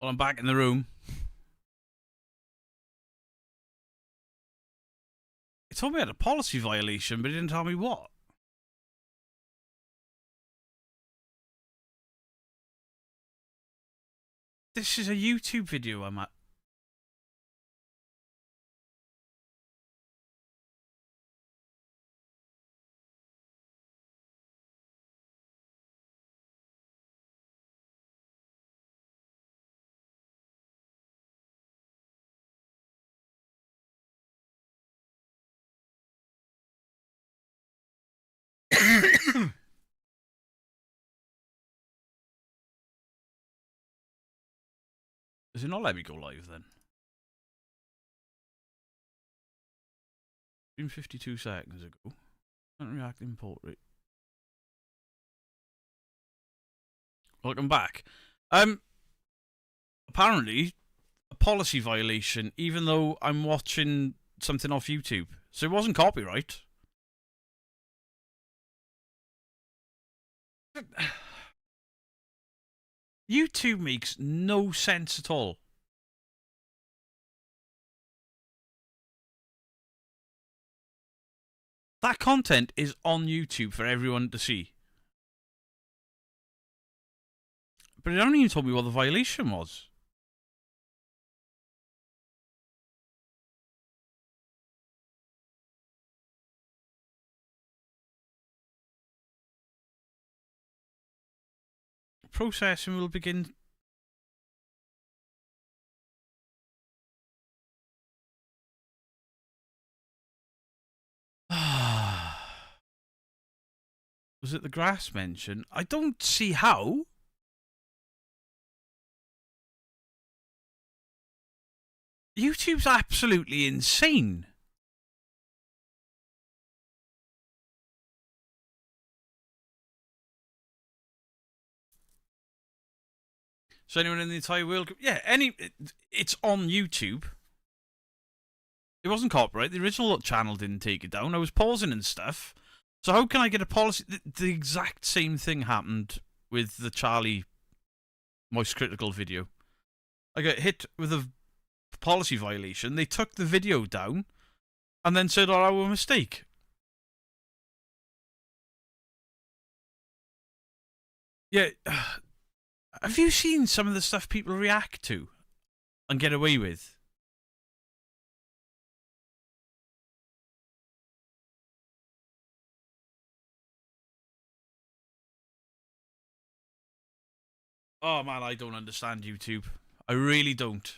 Well, I'm back in the room. It told me I had a policy violation, but it didn't tell me what. This is a YouTube video I'm at. Does it not let me go live then? Been 52 seconds ago. Don't react import rate. Welcome back. Apparently, a policy violation, even though I'm watching something off YouTube. So it wasn't copyright. YouTube makes no sense at all. That content is on YouTube for everyone to see. But it only even told me what the violation was. Processing will begin. Was it the grass mention? I don't see how. YouTube's absolutely insane. So anyone in the entire world, yeah, it's on YouTube. It wasn't copyright. The original channel didn't take it down. I was pausing and stuff. So how can I get a policy? The exact same thing happened with the Charlie Moist Critical video. I got hit with a policy violation. They took the video down and then said, "Oh, our mistake." Yeah. Have you seen some of the stuff people react to and get away with? Oh man, I don't understand YouTube. I really don't.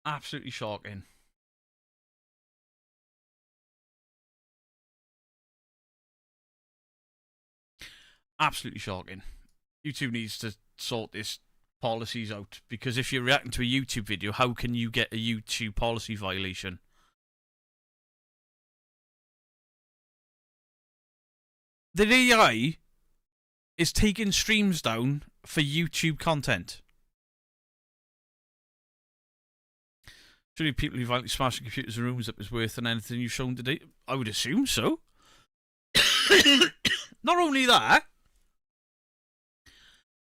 Absolutely shocking. Absolutely shocking. YouTube needs to sort this policies out, because if you're reacting to a YouTube video, how can you get a YouTube policy violation? The AI is taking streams down for YouTube content. Surely people who violently smashing computers and rooms up is worse than anything you've shown today. I would assume so. Not only that,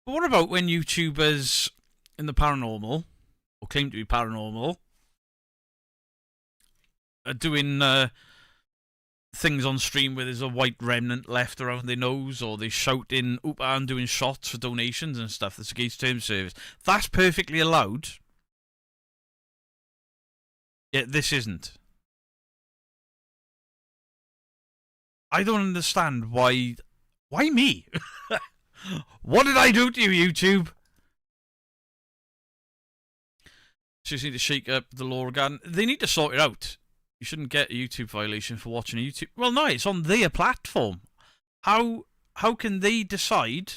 but what about when YouTubers in the paranormal, or claim to be paranormal, are doing things on stream where there's a white remnant left around their nose, or they shout in Oopa and doing shots for donations and stuff that's against term service? That's perfectly allowed. Yet this isn't. I don't understand why. Why me? What did I do to you, YouTube? Just need to shake up the law again. They need to sort it out. You shouldn't get a YouTube violation for watching a YouTube. Well, no, it's on their platform. How can they decide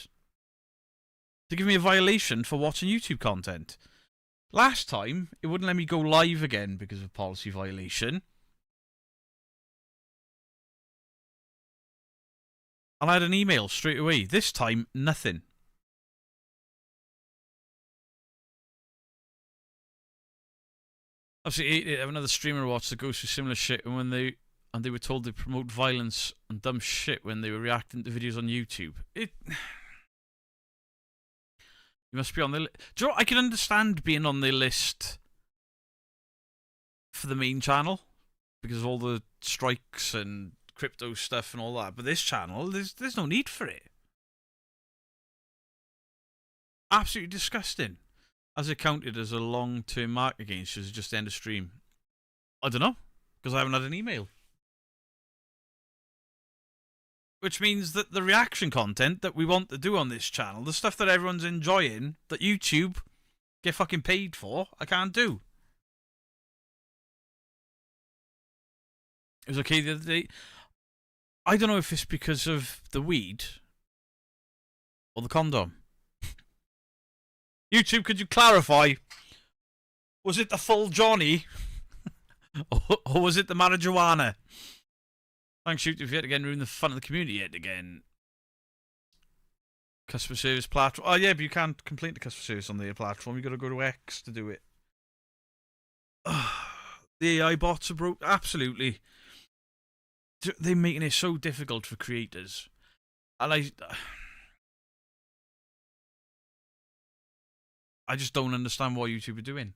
to give me a violation for watching YouTube content? Last time, it wouldn't let me go live again because of policy violation. And I had an email straight away. This time, nothing. Obviously, another streamer watched that goes through similar shit, and they were told they promote violence and dumb shit when they were reacting to videos on YouTube. You must be on the list. Do you know what? I can understand being on the list for the main channel because of all the strikes and crypto stuff and all that. But this channel, there's no need for it. Absolutely disgusting. As it counted as a long-term mark against you, just end of stream. I don't know, because I haven't had an email. Which means that the reaction content that we want to do on this channel, the stuff that everyone's enjoying, that YouTube get fucking paid for, I can't do. It was okay the other day. I don't know if it's because of the weed or the condom. YouTube, could you clarify? Was it the full Johnny? Or was it the marijuana? Thanks, YouTube, yet again, ruin the fun of the community yet again. Customer service platform. Oh, yeah, but you can't complain to customer service on their platform. You've got to go to X to do it. The AI bots are broke. Absolutely. They're making it so difficult for creators. And I just don't understand what YouTube are doing.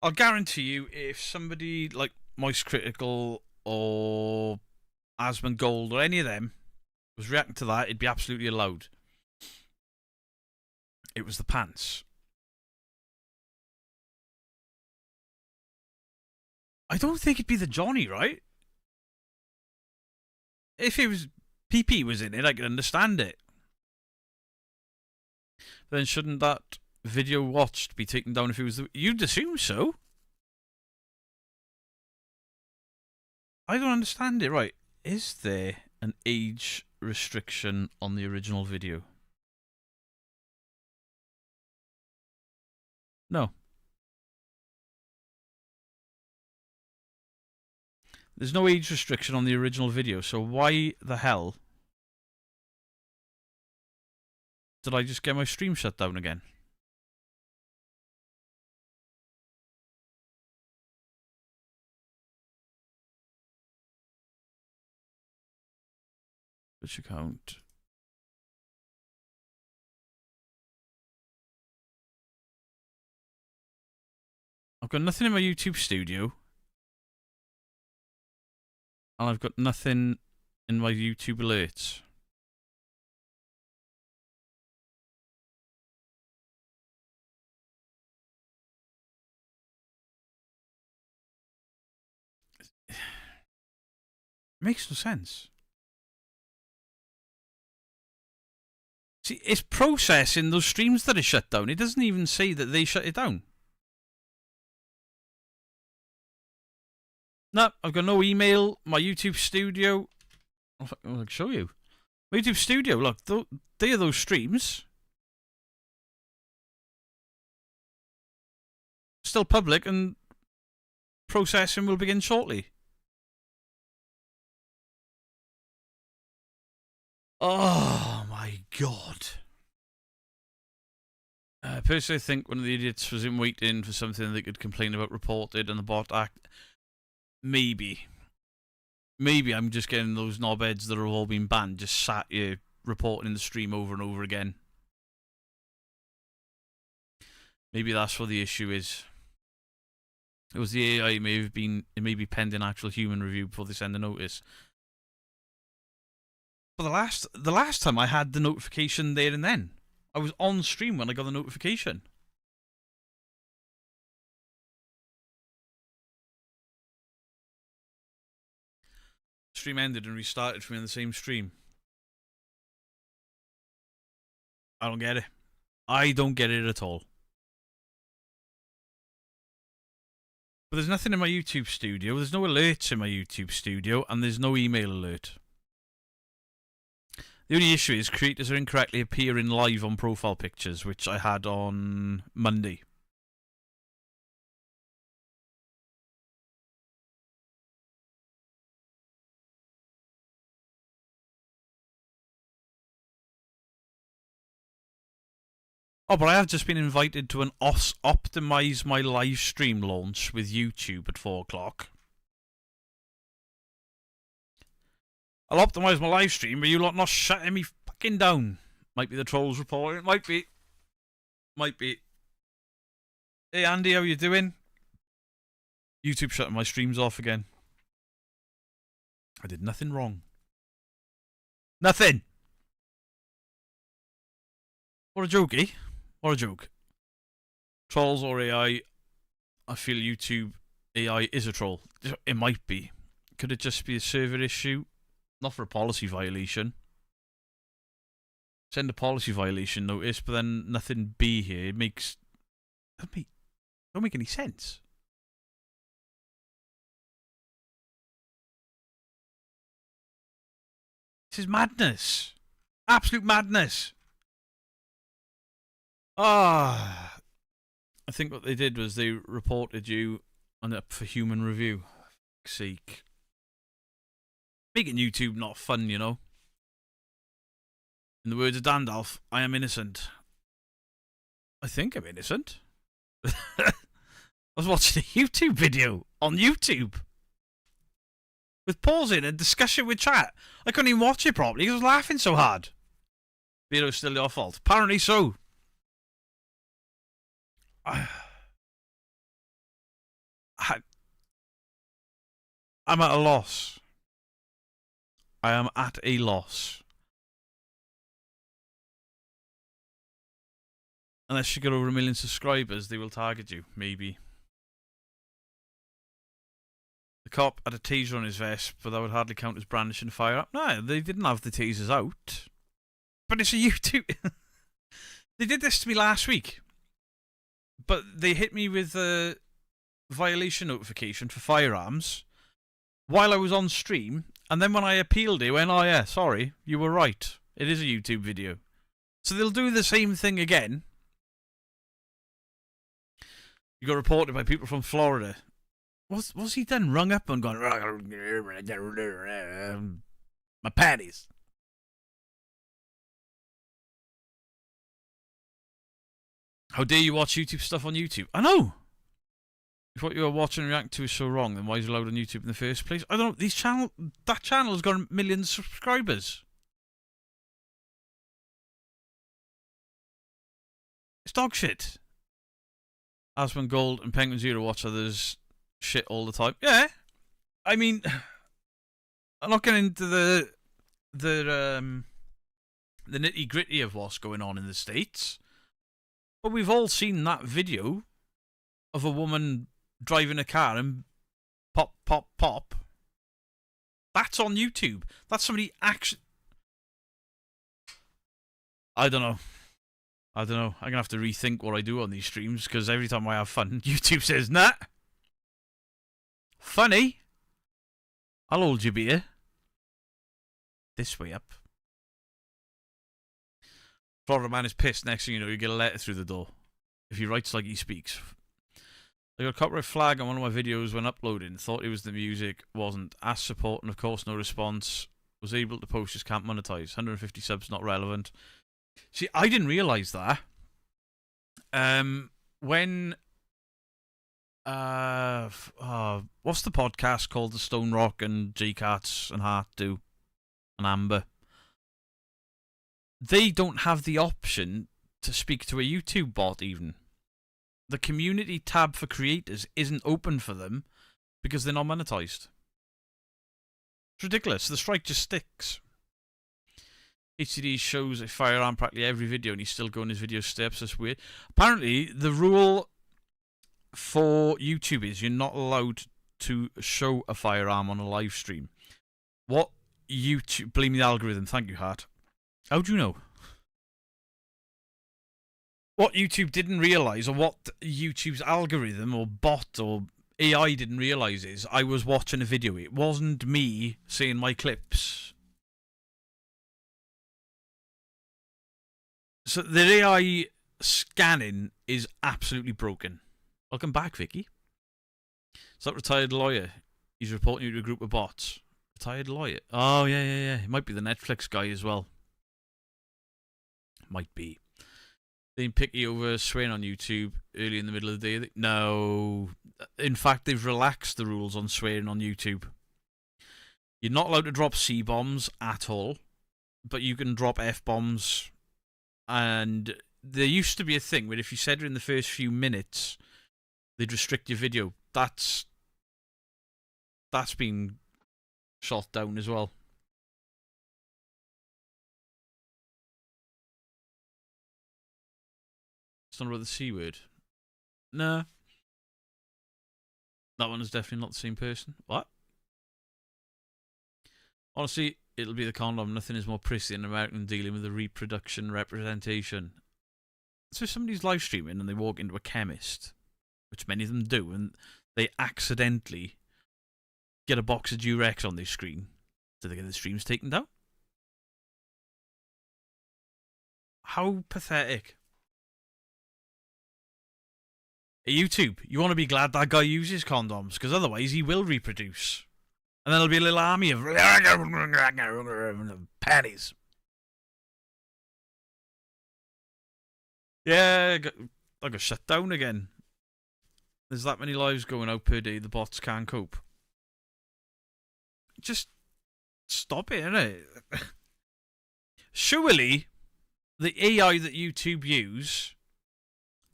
I'll guarantee you, if somebody like Moist Critical or Asmongold or any of them was reacting to that, it'd be absolutely allowed. It was the pants. I don't think it'd be the Johnny, right? If it was PP was in it, I could understand it. Then shouldn't that video watched be taken down if it was the... You'd assume so. I don't understand it. Right. Is there an age restriction on the original video? No. There's no age restriction on the original video, so why the hell did I just get my stream shut down again? Which account? I've got nothing in my YouTube studio. And I've got nothing in my YouTube alerts. Makes no sense. See, it's processing those streams that are shut down. It doesn't even say that they shut it down. No, I've got no email. My YouTube studio. I'll show you. My YouTube studio, look, they are those streams. Still public and processing will begin shortly. Oh my god. Personally, I think one of the idiots was in waiting for something they could complain about reported and the bot act. Maybe. Maybe I'm just getting those knobheads that have all been banned just sat here reporting the stream over and over again. Maybe that's what the issue is. It was the AI. It may be pending actual human review before they send a notice. But the last time I had the notification there and then. I was on stream when I got the notification. Stream ended and restarted for me on the same stream. I don't get it. I don't get it at all. But there's nothing in my YouTube studio. There's no alerts in my YouTube studio, and there's no email alert. The only issue is creators are incorrectly appearing live on profile pictures, which I had on Monday. Oh, but I have just been invited to an Optimize My Live Stream launch with YouTube at 4 o'clock. I'll optimize my live stream, but you lot not shutting me fucking down. Might be the trolls reporting. Might be. Might be. Hey Andy, how you doing? YouTube shutting my streams off again. I did nothing wrong. Nothing! What a joke, eh? What a joke. Trolls or AI, I feel YouTube AI is a troll. It might be. Could it just be a server issue? Not for a policy violation. Send a policy violation notice, but then nothing be here. It makes... Don't make any sense. This is madness. Absolute madness. Ah. I think what they did was they reported you on up for human review. For fuck's sake. Making YouTube not fun, you know. In the words of Dandalf, I am innocent. I think I'm innocent. I was watching a YouTube video on YouTube. With pausing and discussion with chat. I couldn't even watch it properly because I was laughing so hard. Video's still your fault. Apparently so. I'm at a loss. I am at a loss. Unless you get over 1 million subscribers, they will target you. Maybe. The cop had a taser on his vest, but that would hardly count as brandishing a firearm. No, they didn't have the tasers out. But it's a YouTube... They did this to me last week. But they hit me with a violation notification for firearms while I was on stream. And then when I appealed it, went, oh yeah, sorry, you were right. It is a YouTube video. So they'll do the same thing again. You got reported by people from Florida. What's he done? Rung up and gone, my patties. How dare you watch YouTube stuff on YouTube? I know. If what you are watching and reacting to is so wrong, then why is it allowed on YouTube in the first place? I don't know. That channel has got 1 million subscribers. It's dog shit. Aspen Gold and Penguin Zero watch others shit all the time. Yeah. I mean, I'm not getting into the nitty gritty of what's going on in the States. But we've all seen that video of a woman driving a car and pop, pop, pop. That's on YouTube. That's somebody actually... I don't know. I'm going to have to rethink what I do on these streams, because every time I have fun, YouTube says, nah. Funny. I'll hold your beer. This way up. Florida man is pissed. Next thing you know, you get a letter through the door. If he writes like he speaks. I got a copyright flag on one of my videos when uploading. Thought it was the music. Wasn't. Asked support and of course no response. Was able to post, just can't monetize. 150 subs not relevant. See, I didn't realise that. When... what's the podcast called? The Stone Rock and J-Cats and Hart do? And Amber. They don't have the option to speak to a YouTube bot even. The community tab for creators isn't open for them because they're not monetized. It's ridiculous. The strike just sticks. HCD shows a firearm practically every video and he's still going his video steps. That's weird. Apparently, the rule for YouTube is you're not allowed to show a firearm on a live stream. What YouTube... Blame the algorithm. Thank you, Hart. How do you know? What YouTube didn't realise, or what YouTube's algorithm or bot or AI didn't realise is I was watching a video. It wasn't me seeing my clips. So the AI scanning is absolutely broken. Welcome back, Vicky. It's that retired lawyer. He's reporting you to a group of bots. Retired lawyer. Oh, yeah. It might be the Netflix guy as well. Might be. They picky over swearing on YouTube early in the middle of the day. No. In fact, they've relaxed the rules on swearing on YouTube. You're not allowed to drop C-bombs at all, but you can drop F-bombs And there used to be a thing where if you said it in the first few minutes, they'd restrict your video. That's been shot down as well. It's not about the C word. No. That one is definitely not the same person. What? Honestly, it'll be the condom. Nothing is more prissy than an American dealing with the reproduction representation. So if somebody's live streaming and they walk into a chemist, which many of them do, and they accidentally get a box of Durex on their screen, do they get the streams taken down? How pathetic. Hey, YouTube, you want to be glad that guy uses condoms, because otherwise he will reproduce. And then there'll be a little army of panties. Yeah, I got shut down again. There's that many lives going out per day, the bots can't cope. Just stop it, innit? Surely, the AI that YouTube use,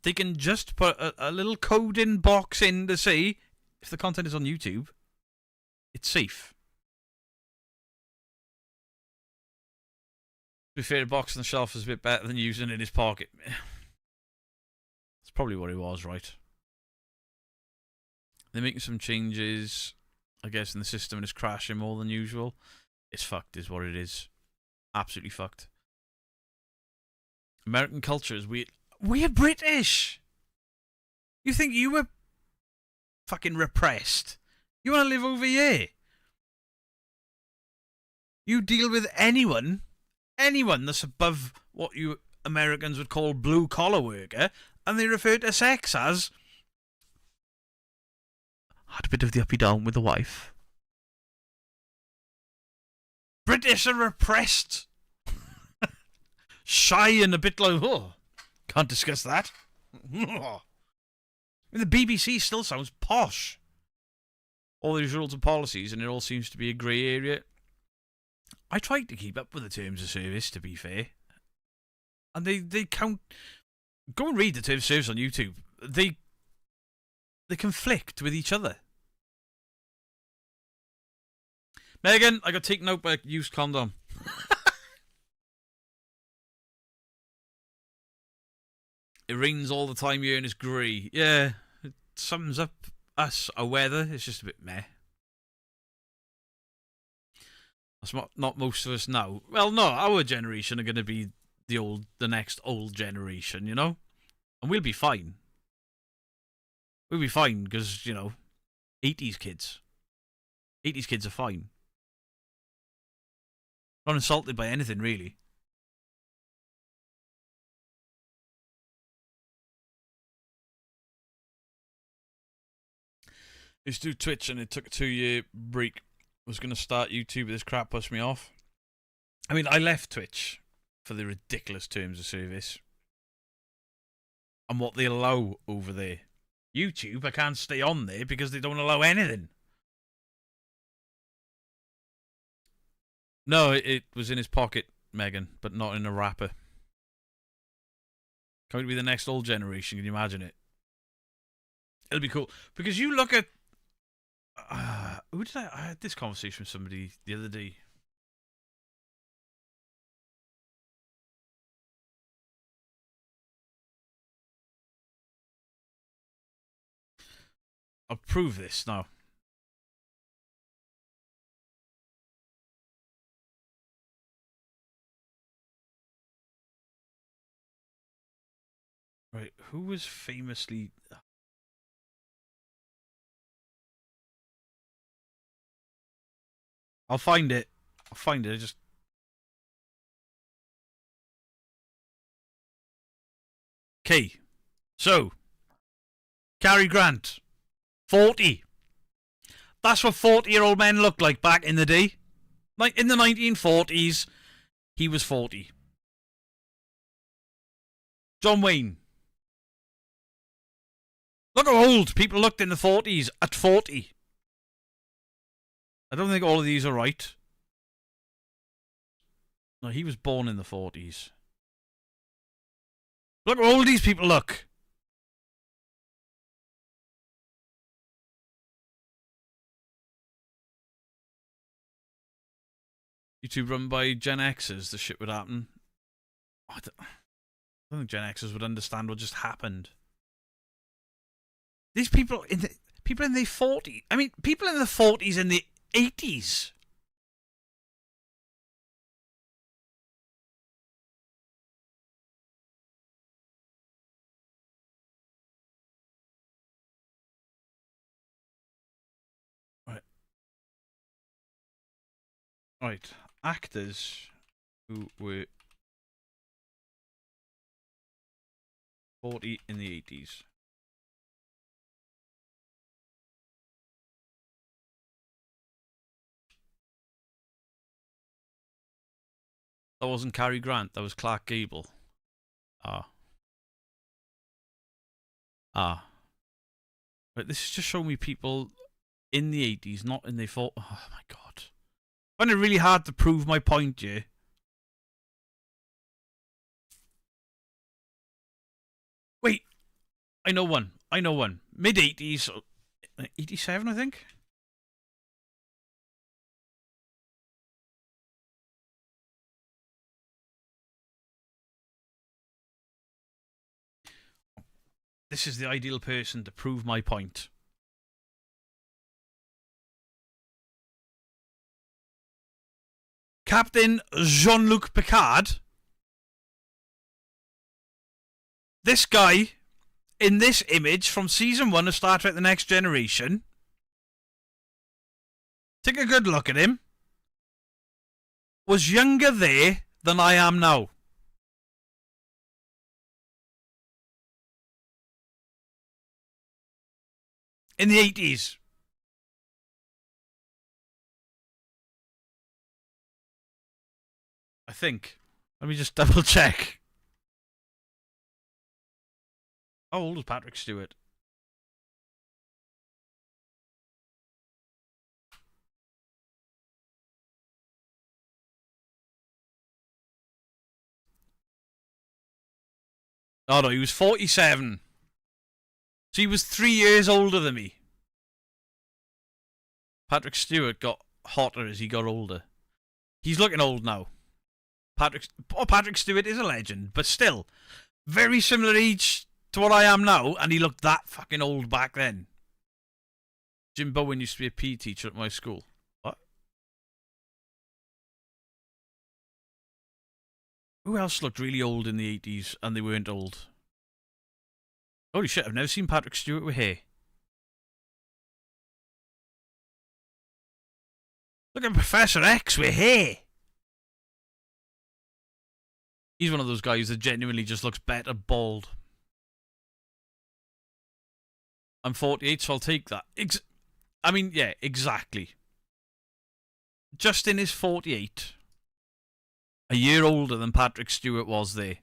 they can just put a little coding box in to say, if the content is on YouTube, it's safe. To be fair, a box on the shelf is a bit better than using it in his pocket. That's probably what it was, right? They're making some changes, I guess, in the system, and it's crashing more than usual. It's fucked, is what it is. Absolutely fucked. American culture is weird. We're British! You think you were fucking repressed? You want to live over here? You deal with anyone that's above what you Americans would call blue-collar worker, and they refer to sex as had a bit of the uppy down with the wife. British are repressed. Shy and a bit like, oh, can't discuss that. The BBC still sounds posh. All these rules and policies, and it all seems to be a grey area. I tried to keep up with the terms of service, to be fair. And they count... Go and read the terms of service on YouTube. They conflict with each other. Megan, I got taken out by a used condom. It rains all the time here and it's grey. Yeah, it sums up us, our weather. It's just a bit meh. That's not most of us now. Well, no, our generation are going to be the next old generation, you know? And we'll be fine. We'll be fine because, you know, 80s kids. 80s kids are fine. Not insulted by anything, really. I used to do Twitch and it took a 2-year break. I was going to start YouTube, but this crap pushed me off. I mean, I left Twitch for the ridiculous terms of service and what they allow over there. YouTube, I can't stay on there because they don't allow anything. No, it was in his pocket, Megan, but not in a wrapper. Going to be the next old generation, can you imagine it? It'll be cool. Because you look at... who did I had this conversation with somebody the other day. I'll prove this now. Right, who was famously... I'll find it. I'll find it. I just... Okay. So. Cary Grant. 40. That's what 40-year-old men looked like back in the day. Like in the 1940s, he was 40. John Wayne. Look how old people looked in the 40s at 40. I don't think all of these are right. No, he was born in the 40s. Look how old these people look. YouTube run by Gen Xers, the shit would happen. I don't think Gen Xers would understand what just happened. These people in their 40s. I mean, people in the 40s and the 80s. Right. Right. Actors who were 40 in the 80s. That wasn't Cary Grant, that was Clark Gable. Ah. Ah. Right, this is just showing me people in the 80s, not in the 40s. Oh my god. I find it really hard to prove my point, yeah. Wait. I know one. Mid 80s. 87, I think? This is the ideal person to prove my point. Captain Jean-Luc Picard. This guy, in this image from season 1 of Star Trek The Next Generation. Take a good look at him. Was younger there than I am now. In the 80s. I think. Let me just double check. How old was Patrick Stewart? Oh no, he was 47. So he was 3 years older than me. Patrick Stewart got hotter as he got older. He's looking old now. Patrick Stewart is a legend, but still, very similar age to what I am now, and he looked that fucking old back then. Jim Bowen used to be a PE teacher at my school. What? Who else looked really old in the 80s and they weren't old? Holy shit, I've never seen Patrick Stewart with hair. Look at Professor X with hair. He's one of those guys that genuinely just looks better bald. I'm 48, so I'll take that. I mean, yeah, exactly. Justin is 48. A year older than Patrick Stewart was there.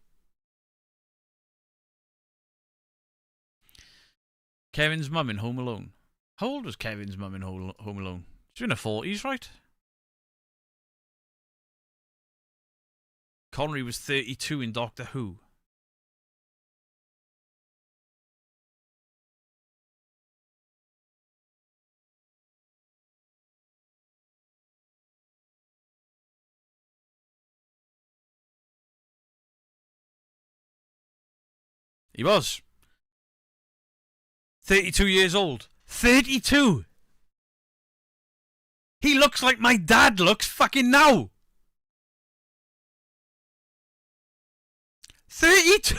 Kevin's mum in Home Alone. How old was Kevin's mum in Home Alone? She's in her 40s, right? Connery was 32 in Doctor Who. He was 32 years old. 32! He looks like my dad looks fucking now! 32!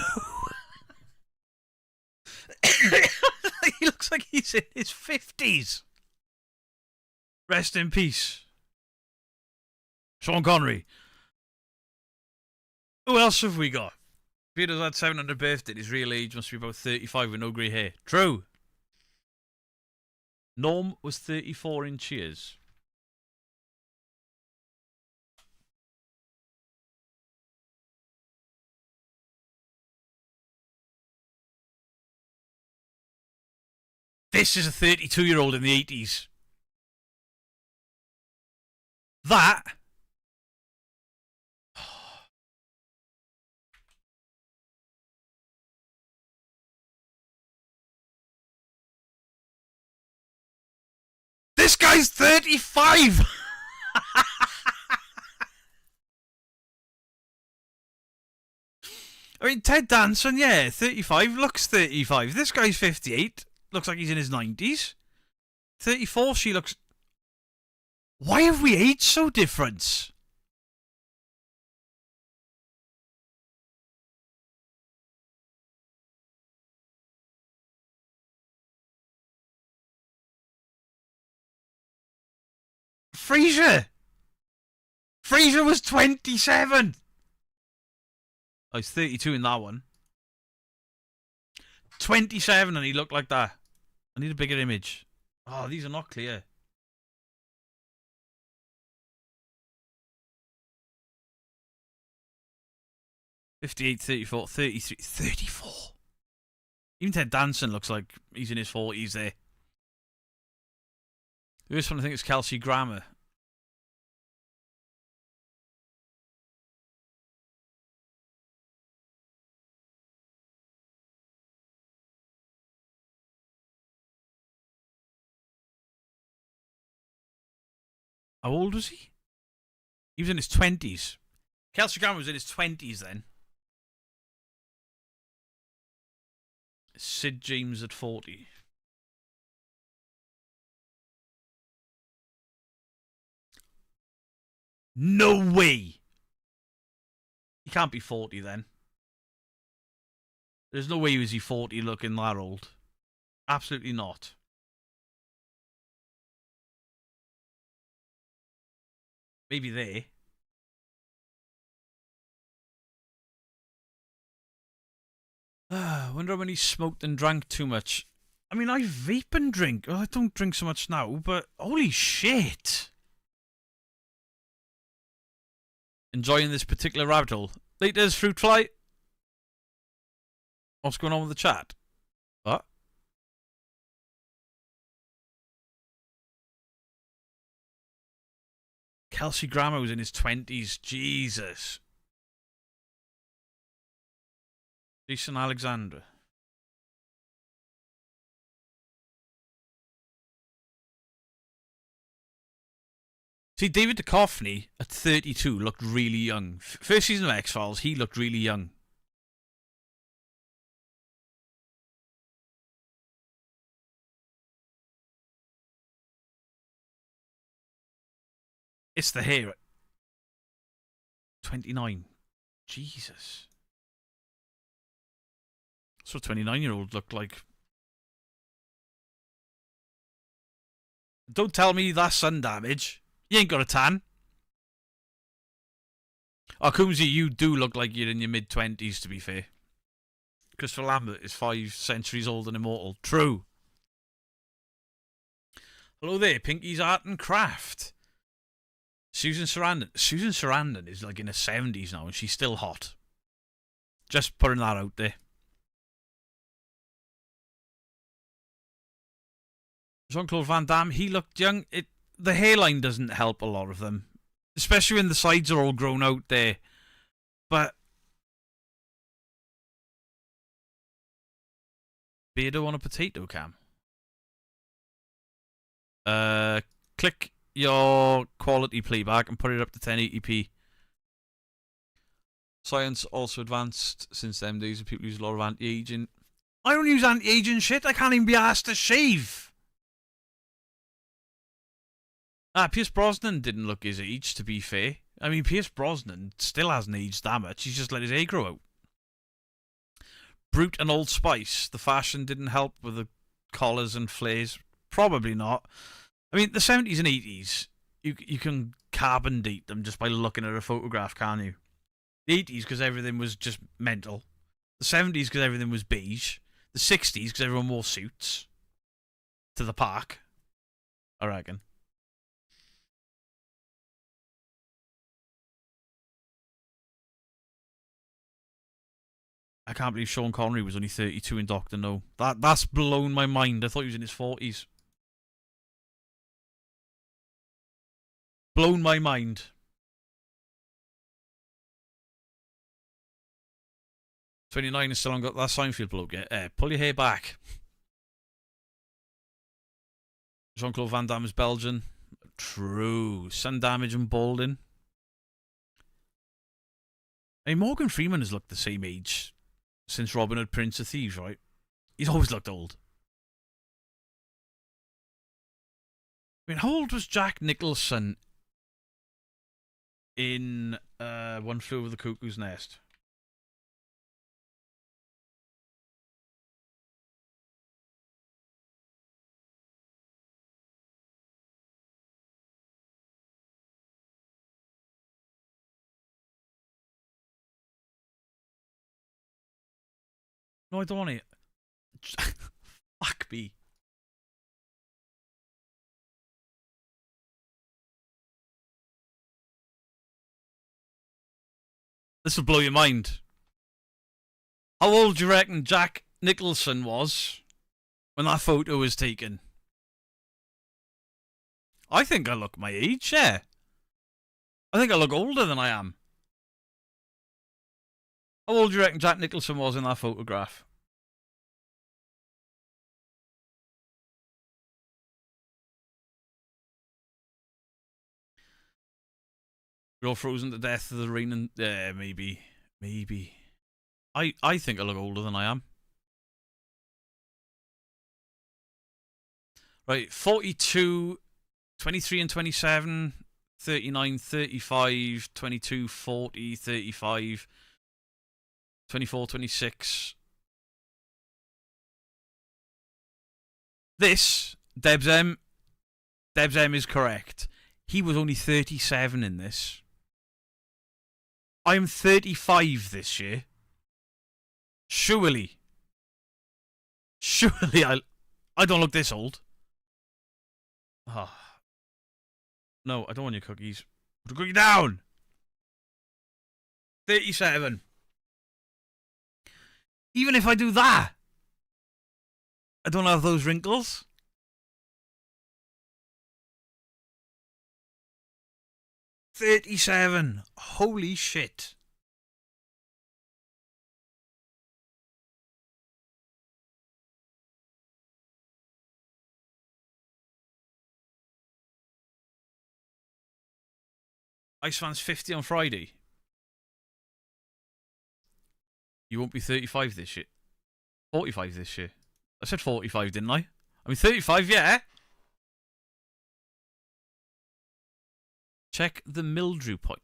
He looks like he's in his 50s. Rest in peace. Sean Connery. Who else have we got? Peter's had 700 birthday. His real age must be about 35 with no grey hair. True. Norm was 34 in Cheers. This is a 32-year-old in the 80s. That This guy's 35! I mean, Ted Danson, yeah, 35, looks 35. This guy's 58, looks like he's in his 90s. 34, she looks... Why have we aged so different? Frasier was 27! Oh, he's 32 in that one. 27 and he looked like that. I need a bigger image. Oh, these are not clear. $58, $34, $33, $34. Even Ted Danson looks like he's in his 40s there. The worst one I think is Kelsey Grammer. How old was he? He was in his 20s. Kelsey Grammer was in his 20s then. Sid James at 40. No way! He can't be 40 then. There's no way he was 40 looking that old. Absolutely not. Maybe there. Wonder when he smoked and drank too much. I mean, I vape and drink. Well, I don't drink so much now, but holy shit. Enjoying this particular rabbit hole. Laters, fruit fly. What's going on with the chat? What? Kelsey Grammer was in his 20s. Jesus. Jason Alexander. See, David Duchovny at 32 looked really young. First season of X-Files, he looked really young. It's the hair. 29. Jesus. That's what 29-year-olds look like. Don't tell me that's sun damage. You ain't got a tan. Oh, Coombsy, you do look like you're in your mid-20s, to be fair. Christopher Lambert is 5 centuries old and immortal. True. Hello there, Pinky's Art and Craft. Susan Sarandon. Susan Sarandon is like in her 70s now and she's still hot. Just putting that out there. Jean-Claude Van Damme, he looked young. The hairline doesn't help a lot of them. Especially when the sides are all grown out there. But Beardo on a potato cam. Click your quality playback and put it up to 1080p. Science also advanced since them days. People use a lot of anti-aging. I don't use anti-aging shit. I can't even be asked to shave. Pierce Brosnan didn't look his age, to be fair. I mean, Pierce Brosnan still hasn't aged that much. He's just let his hair grow out. Brute and Old Spice. The fashion didn't help with the collars and flares. Probably not. I mean, the 70s and 80s, you can carbon date them just by looking at a photograph, can't you? The 80s, because everything was just mental. The 70s, because everything was beige. The 60s, because everyone wore suits. To the park, I reckon. I can't believe Sean Connery was only 32 in Doctor No. That's blown my mind. I thought he was in his 40s. Blown my mind. "29 is still on got that Seinfeld bloke. Pull your hair back. Jean-Claude Van Damme is Belgian. True. Sun damage and balding. I mean, Morgan Freeman has looked the same age since Robin Hood, Prince of Thieves, right? He's always looked old. I mean, how old was Jack Nicholson in One Flew Over the Cuckoo's Nest? No, I don't want it. Fuck me. This will blow your mind. How old do you reckon Jack Nicholson was when that photo was taken? I think I look my age, yeah. I think I look older than I am. How old do you reckon Jack Nicholson was in that photograph? We're all frozen to death of the rain and... Yeah, maybe. Maybe. I think I look older than I am. Right, 42, 23 and 27, 39, 35, 22, 40, 35, 24, 26. This, Debs M is correct. He was only 37 in this. I'm 35 this year. Surely I don't look this old. Oh. No, I don't want your cookies. Put a cookie down! 37. Even if I do that, I don't have those wrinkles. 37. Holy shit. Iceman's 50 on Friday. You won't be 35 this year. 45 this year. I said 45, didn't I? I mean, 35, yeah. Check the Mildrew point.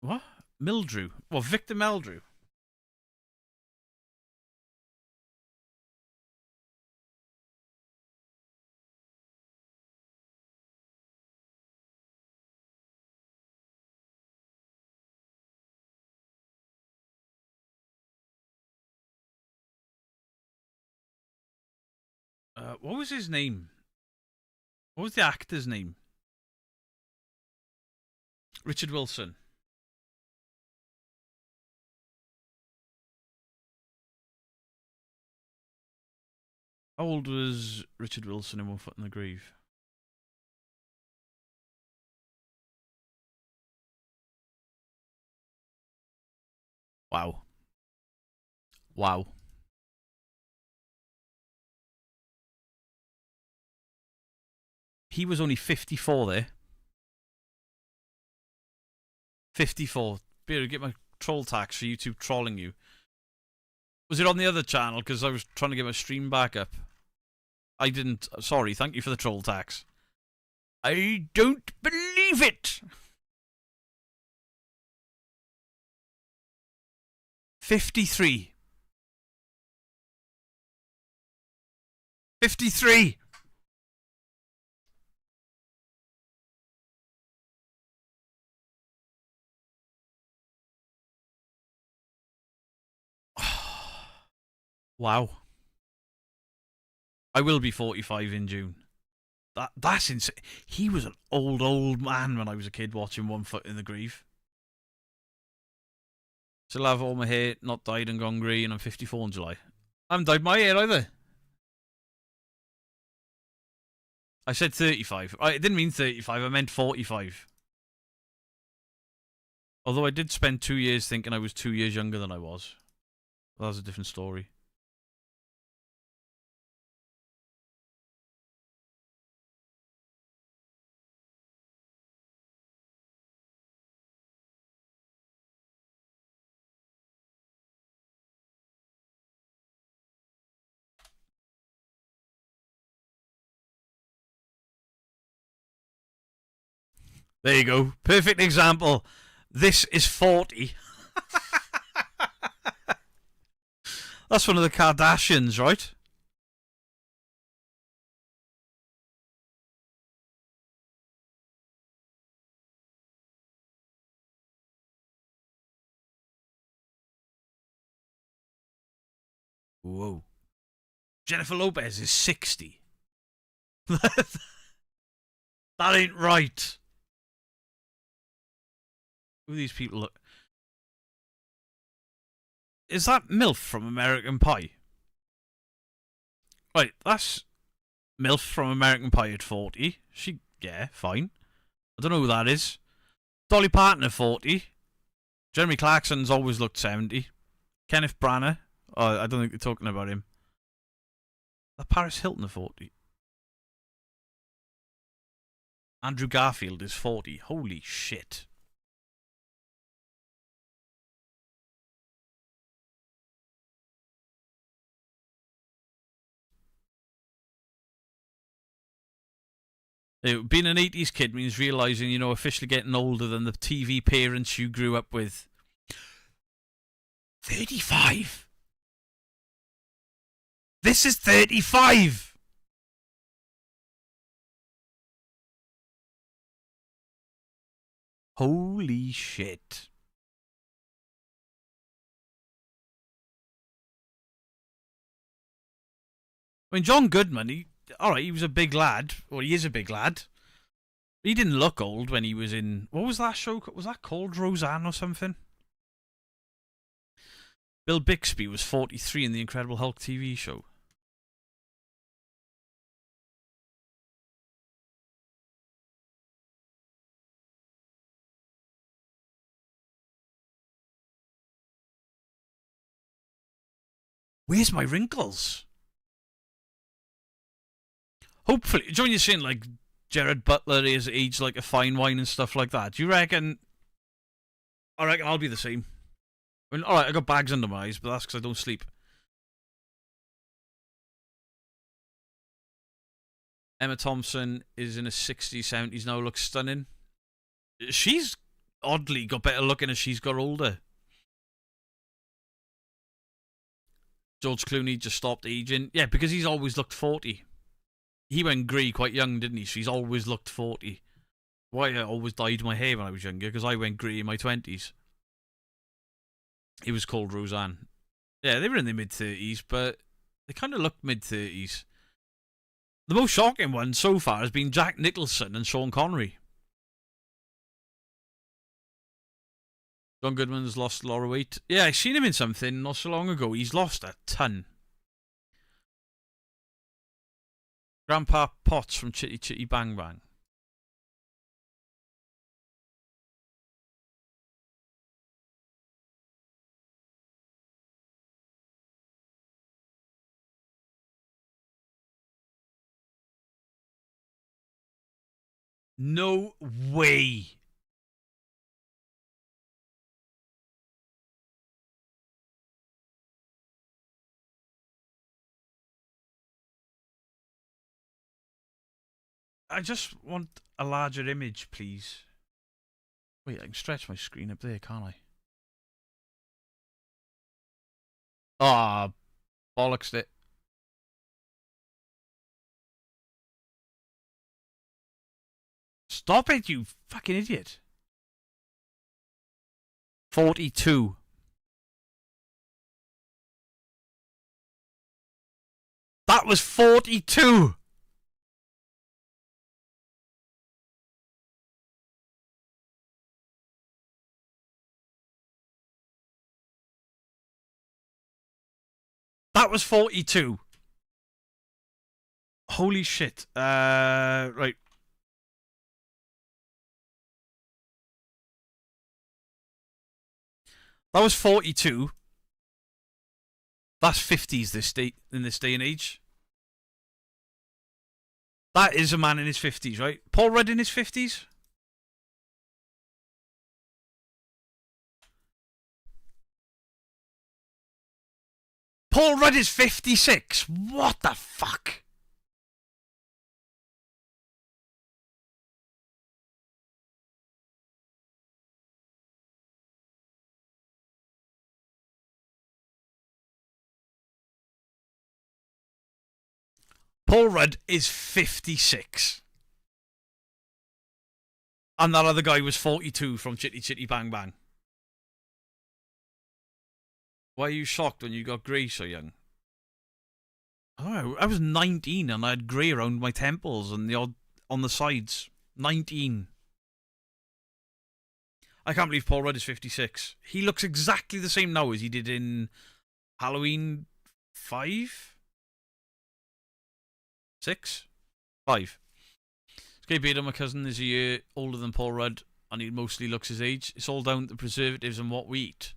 What? Mildrew? Well, Victor Meldrew. What was his name? What was the actor's name? Richard Wilson. How old was Richard Wilson in One Foot in the Grave? Wow. Wow. He was only 54 there. 54. Better get my troll tax for YouTube trolling you. Was it on the other channel? Because I was trying to get my stream back up. I didn't. Sorry, thank you for the troll tax. I don't believe it! 53. 53! Wow. I will be 45 in June. That's insane. He was an old man when I was a kid watching One Foot in the Grave. Still have all my hair not dyed and gone grey, and I'm 54 in July. I haven't dyed my hair either. I said 35. I didn't mean 35, I meant 45. Although I did spend 2 years thinking I was 2 years younger than I was. But that's a different story. There you go. Perfect example. This is 40. That's one of the Kardashians, right? Whoa. Jennifer Lopez is 60. That ain't right. Who these people look? Is that MILF from American Pie? Right, that's MILF from American Pie at 40. Yeah, fine. I don't know who that is. Dolly Parton at 40. Jeremy Clarkson's always looked 70. Kenneth Branagh. Oh, I don't think they're talking about him. That Paris Hilton at 40. Andrew Garfield is 40. Holy shit. Being an 80s kid means realising, you know, officially getting older than the TV parents you grew up with. 35! This is 35! Holy shit. I mean, John Goodman, he was a big lad. Or he is a big lad. He didn't look old when he was in... What was that show? Was that called Roseanne or something? Bill Bixby was 43 in the Incredible Hulk TV show. Where's my wrinkles? Hopefully. Do you know when you're saying, like, Gerard Butler is aged like a fine wine and stuff like that? Do you reckon... I reckon I'll be the same. I mean, alright, I got bags under my eyes, but that's because I don't sleep. Emma Thompson is in her 60s, 70s now, looks stunning. She's oddly got better looking as she's got older. George Clooney just stopped aging. Yeah, because he's always looked 40. He went grey quite young, didn't he? So he's always looked 40. Why I always dyed my hair when I was younger, because I went grey in my 20s. It was called Roseanne. Yeah, they were in their mid-30s, but they kind of looked mid-30s. The most shocking one so far has been Jack Nicholson and Sean Connery. John Goodman's lost a lot of weight. Yeah, I seen him in something not so long ago. He's lost a ton. Grandpa Potts from Chitty Chitty Bang Bang. No way. I just want a larger image, please. Wait, I can stretch my screen up there, can't I? Ah, bollocks it. Stop it, you fucking idiot. 42. That was 42. That was 42. Holy shit. Right. That was 42. That's 50s in this day and age. That is a man in his 50s, right? Paul Rudd in his 50s? Paul Rudd is 56. What the fuck? Paul Rudd is 56. And that other guy was 42 from Chitty Chitty Bang Bang. Why are you shocked when you got grey so young? Oh, I was 19 and I had grey around my temples and the odd on the sides. 19. I can't believe Paul Rudd is 56. He looks exactly the same now as he did in Halloween 5? 6? 5. Skate Beardo, my cousin, is a year older than Paul Rudd and he mostly looks his age. It's all down to preservatives and what we eat.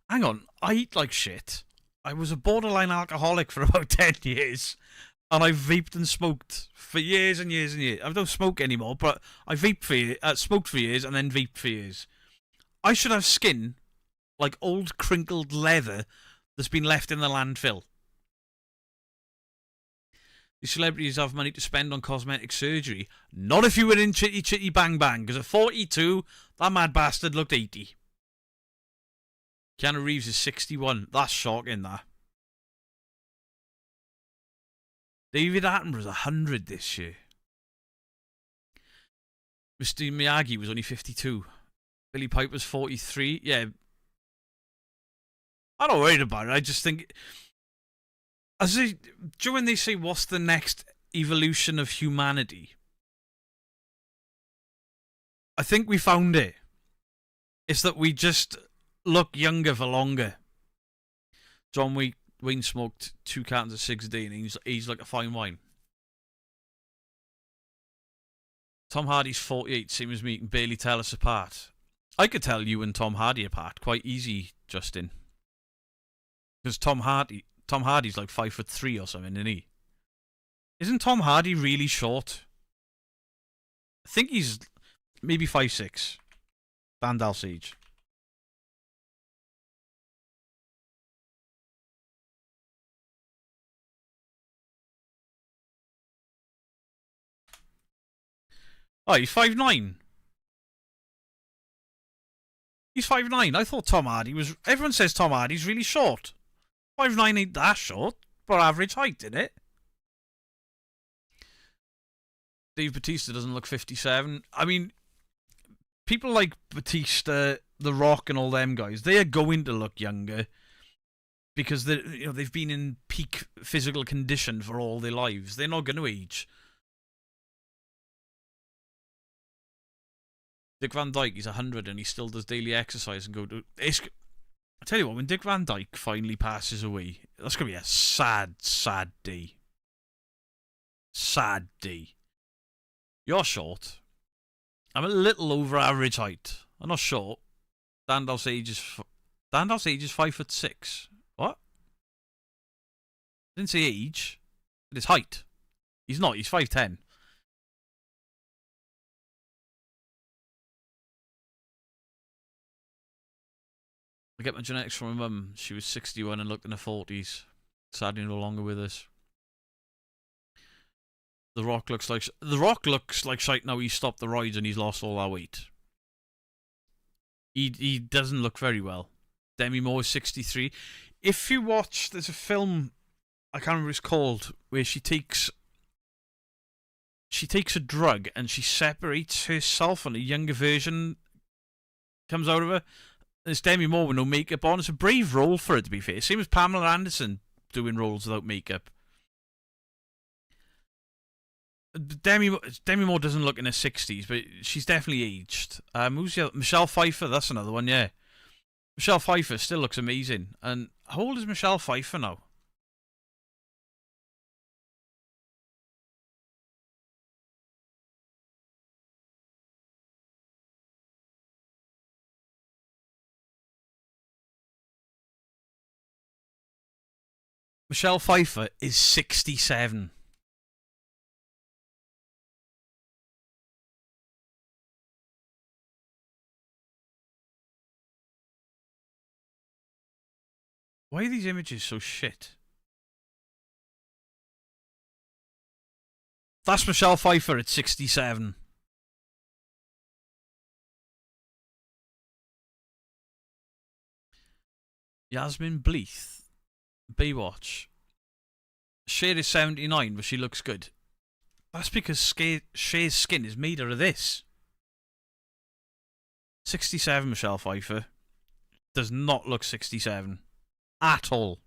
Hang on, I eat like shit. I was a borderline alcoholic for about 10 years. And I vaped and smoked for years and years and years. I don't smoke anymore, but I smoked for years and then vaped for years. I should have skin like old crinkled leather that's been left in the landfill. These celebrities have money to spend on cosmetic surgery. Not if you were in Chitty Chitty Bang Bang, because at 42, that mad bastard looked 80. Keanu Reeves is 61. That's shocking, that. David Attenborough's 100 this year. Mr. Miyagi was only 52. Billy Piper's 43. Yeah. I'm not worried about it. I just think... do you know when they say, what's the next evolution of humanity? I think we found it. It's that we just look younger for longer. John Wayne smoked 2 cartons of cigs a day and he's like a fine wine. Tom Hardy's 48, same as me, can barely tell us apart. I could tell you and Tom Hardy apart quite easy, Justin. Because Tom Hardy's like 5'3" or something, isn't he? Isn't Tom Hardy really short? I think he's maybe 5'6". Vandal Siege. Oh, he's 5'9". He's 5'9". I thought Tom Hardy was... Everyone says Tom Hardy's really short. 5'9" ain't that short, but average height, isn't it? Dave Bautista doesn't look 57. I mean, people like Bautista, The Rock, and all them guys, they are going to look younger because they've been in peak physical condition for all their lives. They're not going to age. Dick Van Dyke, he's 100 and he still does daily exercise and go to... I tell you what, when Dick Van Dyke finally passes away, that's going to be a sad, sad day. Sad day. You're short. I'm a little over average height. I'm not short. Standoff's age is 5'6". What? I didn't say age. It is height. He's not. He's 5'10". I get my genetics from my mum. She was 61 and looked in her 40s. Sadly no longer with us. The Rock looks like shite now. He's stopped the roids and he's lost all that weight. He doesn't look very well. Demi Moore is 63. If you watch, there's a film, I can't remember what it's called, where she takes a drug and she separates herself and a younger version comes out of her. It's Demi Moore with no makeup on. It's a brave role for her, to be fair. Same as Pamela Anderson doing roles without makeup. Demi Moore doesn't look in her 60s, but she's definitely aged. Who's the other? Michelle Pfeiffer, that's another one, yeah. Michelle Pfeiffer still looks amazing. And how old is Michelle Pfeiffer now? Michelle Pfeiffer is 67. Why are these images so shit? That's Michelle Pfeiffer at 67. Yasmin Bleeth. Baywatch. Cher is 79, but she looks good. That's because Cher's skin is made out of this. 67, Michelle Pfeiffer. Does not look 67. At all.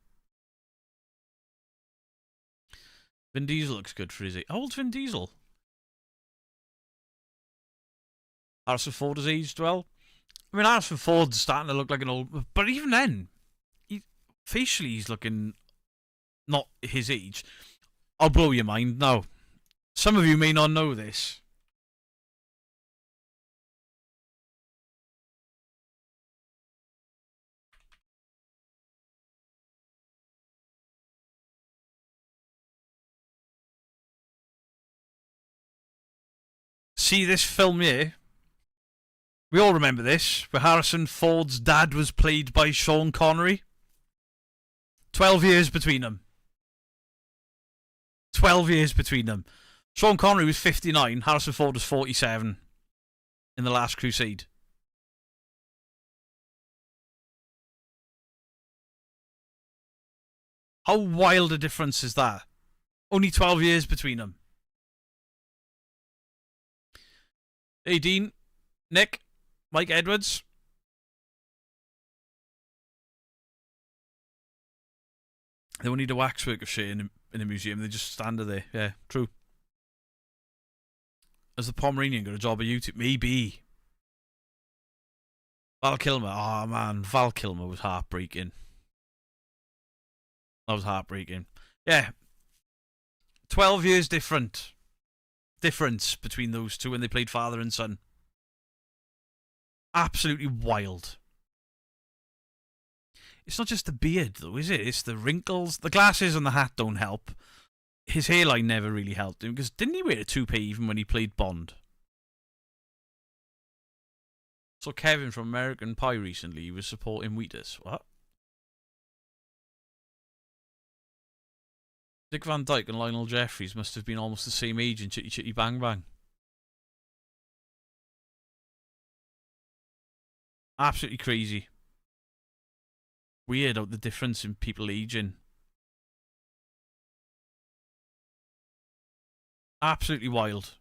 Vin Diesel looks good for his age. How old's Vin Diesel? Harrison Ford has aged well. I mean, Harrison Ford's starting to look like an old... But even then, facially he's looking not his age. I'll blow your mind now. Some of you may not know this. See this film here? We all remember this, where Harrison Ford's dad was played by Sean Connery. 12 years between them. 12 years between them. Sean Connery was 59, Harrison Ford was 47 in The Last Crusade. How wild a difference is that? Only 12 years between them. Hey, Dean, Nick, Mike Edwards. They won't need a waxwork of Cher in a museum. They just stand there. Yeah, true. Has the Pomeranian got a job at YouTube? Maybe. Val Kilmer. Oh, man. Val Kilmer was heartbreaking. That was heartbreaking. Yeah. 12 years difference between those two when they played father and son. Absolutely wild. It's not just the beard, though, is it? It's the wrinkles. The glasses and the hat don't help. His hairline never really helped him, because didn't he wear a toupee even when he played Bond? So Kevin from American Pie recently, he was supporting Wheatus. What? Dick Van Dyke and Lionel Jeffries must have been almost the same age in Chitty Chitty Bang Bang. Absolutely crazy. Weird the difference in people aging. Absolutely wild.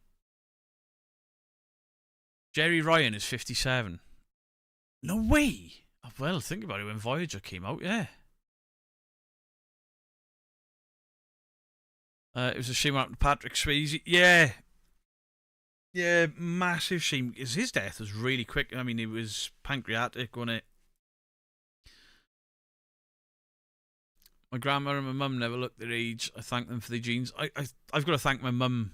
Jerry Ryan is 57. No way! Well, think about it, when Voyager came out, yeah. It was a shame what happened to Patrick Swayze. Yeah. Yeah, massive shame, because his death was really quick. I mean, it was pancreatic, wasn't it? My grandma and my mum never looked their age. I thank them for their genes. I've got to thank my mum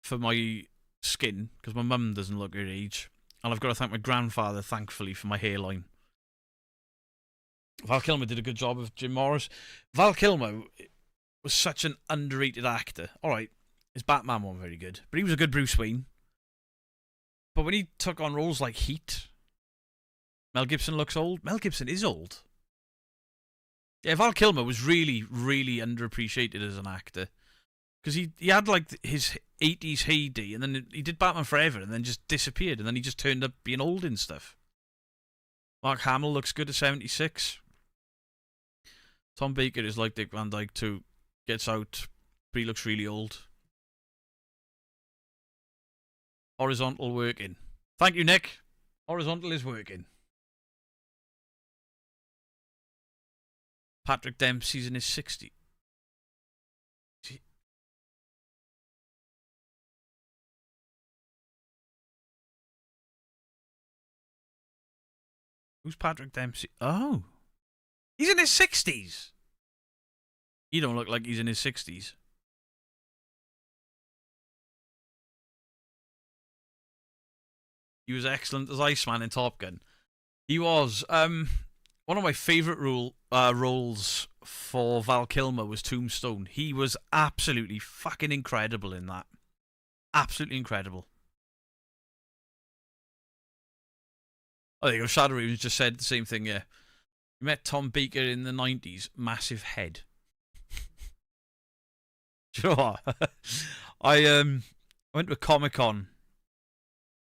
for my skin, because my mum doesn't look her age. And I've got to thank my grandfather, thankfully, for my hairline. Val Kilmer did a good job of Jim Morris. Val Kilmer was such an underrated actor. Alright, his Batman wasn't very good, but he was a good Bruce Wayne. But when he took on roles like Heat, Mel Gibson looks old. Mel Gibson is old. Yeah, Val Kilmer was really, really underappreciated as an actor. Because he had like his 80s heyday, and then he did Batman Forever, and then just disappeared, and then he just turned up being old and stuff. Mark Hamill looks good at 76. Tom Baker is like Dick Van Dyke too. Gets out, but he looks really old. Horizontal working. Thank you, Nick. Horizontal is working. Patrick Dempsey's in his 60s. Who's Patrick Dempsey? Oh. He's in his 60s. He don't look like he's in his 60s. He was excellent as Iceman in Top Gun. He was. One of my favourite roles for Val Kilmer was Tombstone. He was absolutely fucking incredible in that. Absolutely incredible. Oh, there you go. Shadow Ravens just said the same thing, yeah. We met Tom Baker in the 90s. Massive head. Do you know what? I went to a Comic-Con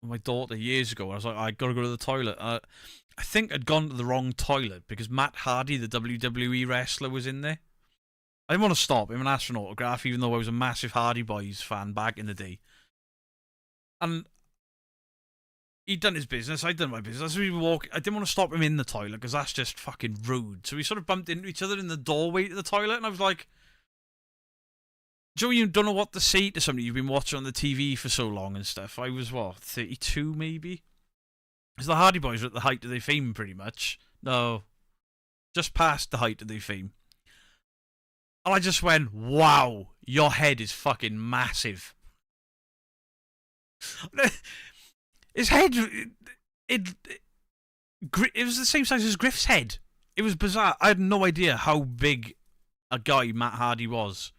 with my daughter years ago, and I was like, I gotta go to the toilet. I think I'd gone to the wrong toilet because Matt Hardy, the WWE wrestler, was in there. I didn't want to stop him and ask for an autograph, even though I was a massive Hardy Boys fan back in the day. And he'd done his business, I'd done my business. As we were walking, I didn't want to stop him in the toilet because that's just fucking rude. So we sort of bumped into each other in the doorway to the toilet, and I was like, Joe, you don't know what to say to somebody you've been watching on the TV for so long and stuff. I was, 32 maybe? Because the Hardy Boys were at the height of their fame, pretty much. No, just past the height of their fame. And I just went, wow, your head is fucking massive. His head, it was the same size as Griff's head. It was bizarre. I had no idea how big a guy Matt Hardy was.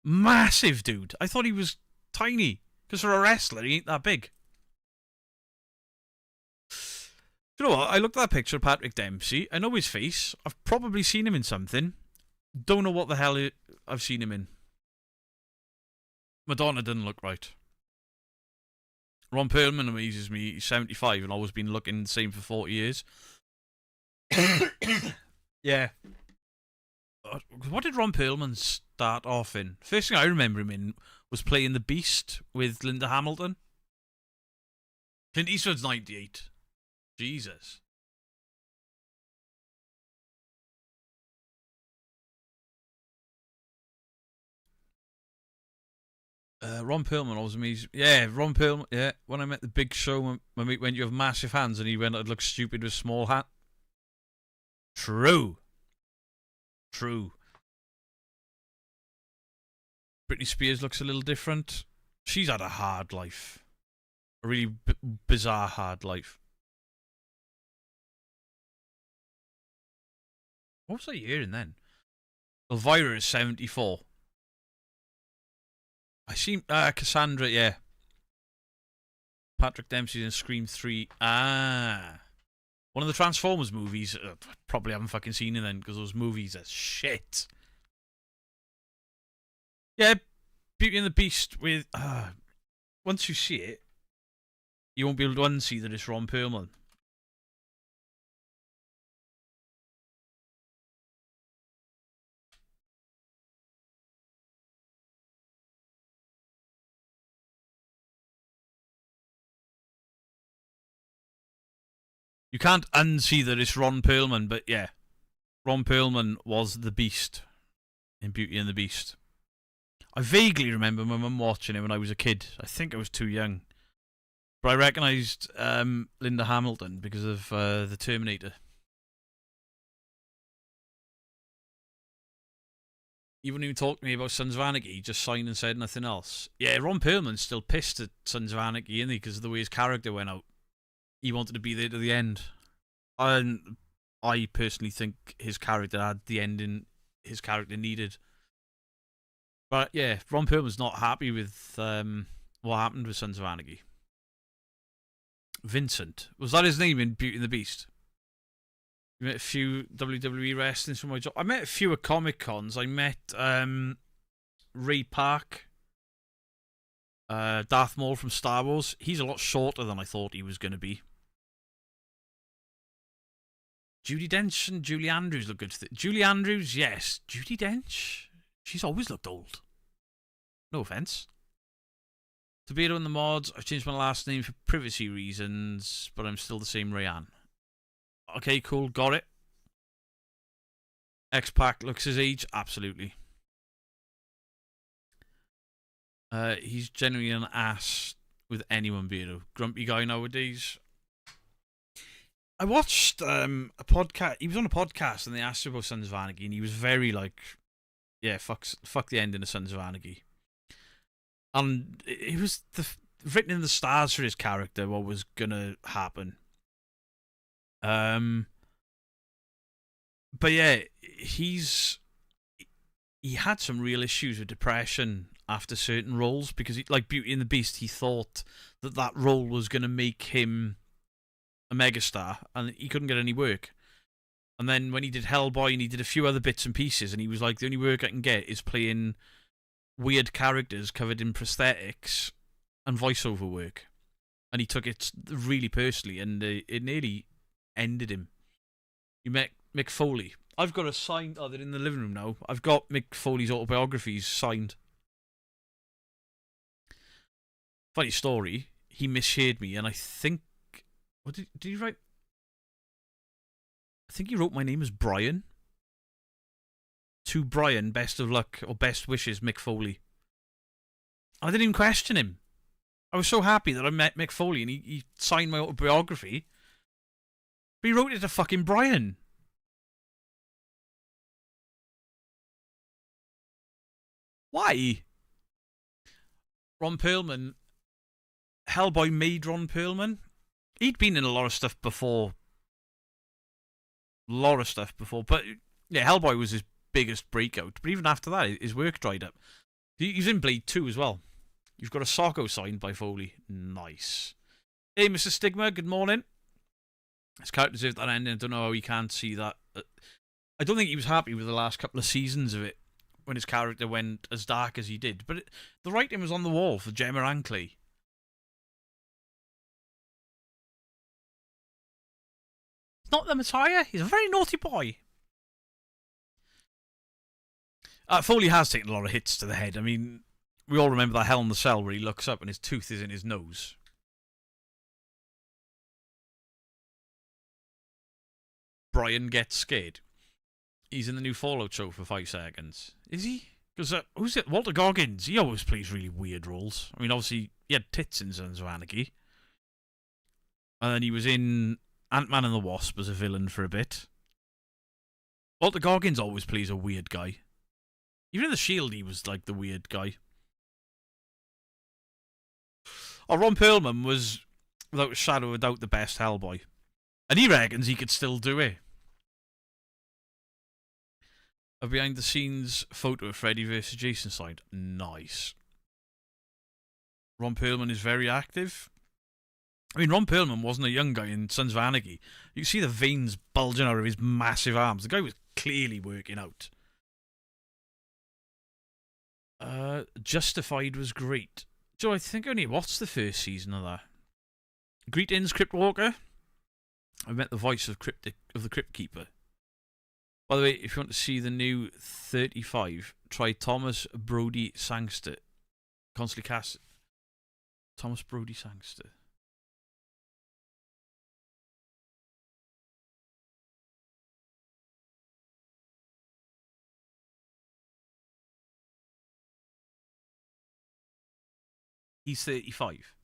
Massive, dude. I thought he was tiny. Because for a wrestler, he ain't that big. Do you know what? I looked at that picture of Patrick Dempsey. I know his face. I've probably seen him in something. Don't know what the hell I've seen him in. Madonna didn't look right. Ron Perlman amazes me. He's 75 and always been looking the same for 40 years. Yeah. What did Ron Perlman start off in? First thing I remember him in was playing The Beast with Linda Hamilton. Clint Eastwood's 98. Jesus. Ron Perlman always amazing. Yeah, Ron Perlman. Yeah, when I met the Big Show, when you have massive hands and he went, I'd look stupid with small hat. True. Britney Spears looks a little different. She's had a hard life. A really bizarre hard life. What was I hearing then? Elvira is 74. I see Cassandra, yeah. Patrick Dempsey's in Scream 3. Ah. One of the Transformers movies. Probably haven't fucking seen it then, because those movies are shit. Yeah, Beauty and the Beast with... once you see it, you won't be able to unsee that it's Ron Perlman. You can't unsee that it's Ron Perlman, but yeah. Ron Perlman was the Beast in Beauty and the Beast. I vaguely remember my mum watching it when I was a kid. I think I was too young. But I recognised Linda Hamilton because of The Terminator. He wouldn't even talk to me about Sons of Anarchy. He just signed and said nothing else. Yeah, Ron Perlman's still pissed at Sons of Anarchy, isn't he? Because of the way his character went out. He wanted to be there to the end. And I personally think his character had the ending his character needed. But yeah, Ron Perlman's not happy with what happened with Sons of Anarchy. Vincent. Was that his name in Beauty and the Beast? You met a few WWE wrestlers from my job. I met a few at Comic Cons. I met Ray Park. Darth Maul from Star Wars. He's a lot shorter than I thought he was going to be. Judi Dench and Julie Andrews look good. Julie Andrews, yes. Judi Dench, she's always looked old. No offense. Tobedo and the mods. I've changed my last name for privacy reasons, but I'm still the same Rayanne. Okay, cool. Got it. X-Pac looks his age. Absolutely. He's genuinely an ass with anyone, Beardo. Grumpy guy nowadays. I watched a podcast. He was on a podcast and they asked him about Sons of Anarchy, and he was very like, yeah, fuck the ending of Sons of Anarchy. And it was written in the stars for his character what was gonna happen. But yeah, he had some real issues with depression after certain roles because, like Beauty and the Beast, he thought that role was gonna make him a megastar, and he couldn't get any work. And then when he did Hellboy and he did a few other bits and pieces, and he was like, the only work I can get is playing weird characters covered in prosthetics and voiceover work. And he took it really personally, and it nearly ended him. You met Mick Foley. I've got a signed. Oh, they're in the living room now. I've got Mick Foley's autobiographies signed. Funny story. He misshared me, and I think. What did he write? I think he wrote my name as Brian. To Brian, best of luck or best wishes, Mick Foley. I didn't even question him. I was so happy that I met Mick Foley and he signed my autobiography. But he wrote it to fucking Brian. Why? Ron Perlman. Hellboy made Ron Perlman. He'd been in a lot of stuff before. But yeah, Hellboy was his biggest breakout. But even after that, his work dried up. He's in Blade 2 as well. You've got a Socko signed by Foley. Nice. Hey, Mr. Stigma, good morning. His character deserved that ending. I don't know how he can't see that. I don't think he was happy with the last couple of seasons of it when his character went as dark as he did. But the writing was on the wall for Gemma Ankley. He's not the Messiah. He's a very naughty boy. Foley has taken a lot of hits to the head. I mean, we all remember that Hell in the Cell where he looks up and his tooth is in his nose. Brian gets scared. He's in the new Fallout show for 5 seconds. Is he? Because who's it? Walter Goggins. He always plays really weird roles. I mean, obviously, he had tits in Sons of Anarchy. And then he was in Ant-Man and the Wasp as a villain for a bit. Walter Goggins always plays a weird guy. Even in The Shield, he was like the weird guy. Oh, Ron Perlman was, without a shadow of a doubt, the best Hellboy. And he reckons he could still do it. A behind-the-scenes photo of Freddy vs. Jason signed. Nice. Ron Perlman is very active. I mean, Ron Perlman wasn't a young guy in Sons of Anarchy. You can see the veins bulging out of his massive arms. The guy was clearly working out. Justified was great. Joe, I think I only watched the first season of that. Greetings, Crypt Walker. I met the voice of the Crypt Keeper. By the way, if you want to see the new 35, try Thomas Brody Sangster. Constantly cast Thomas Brody Sangster. He's 35.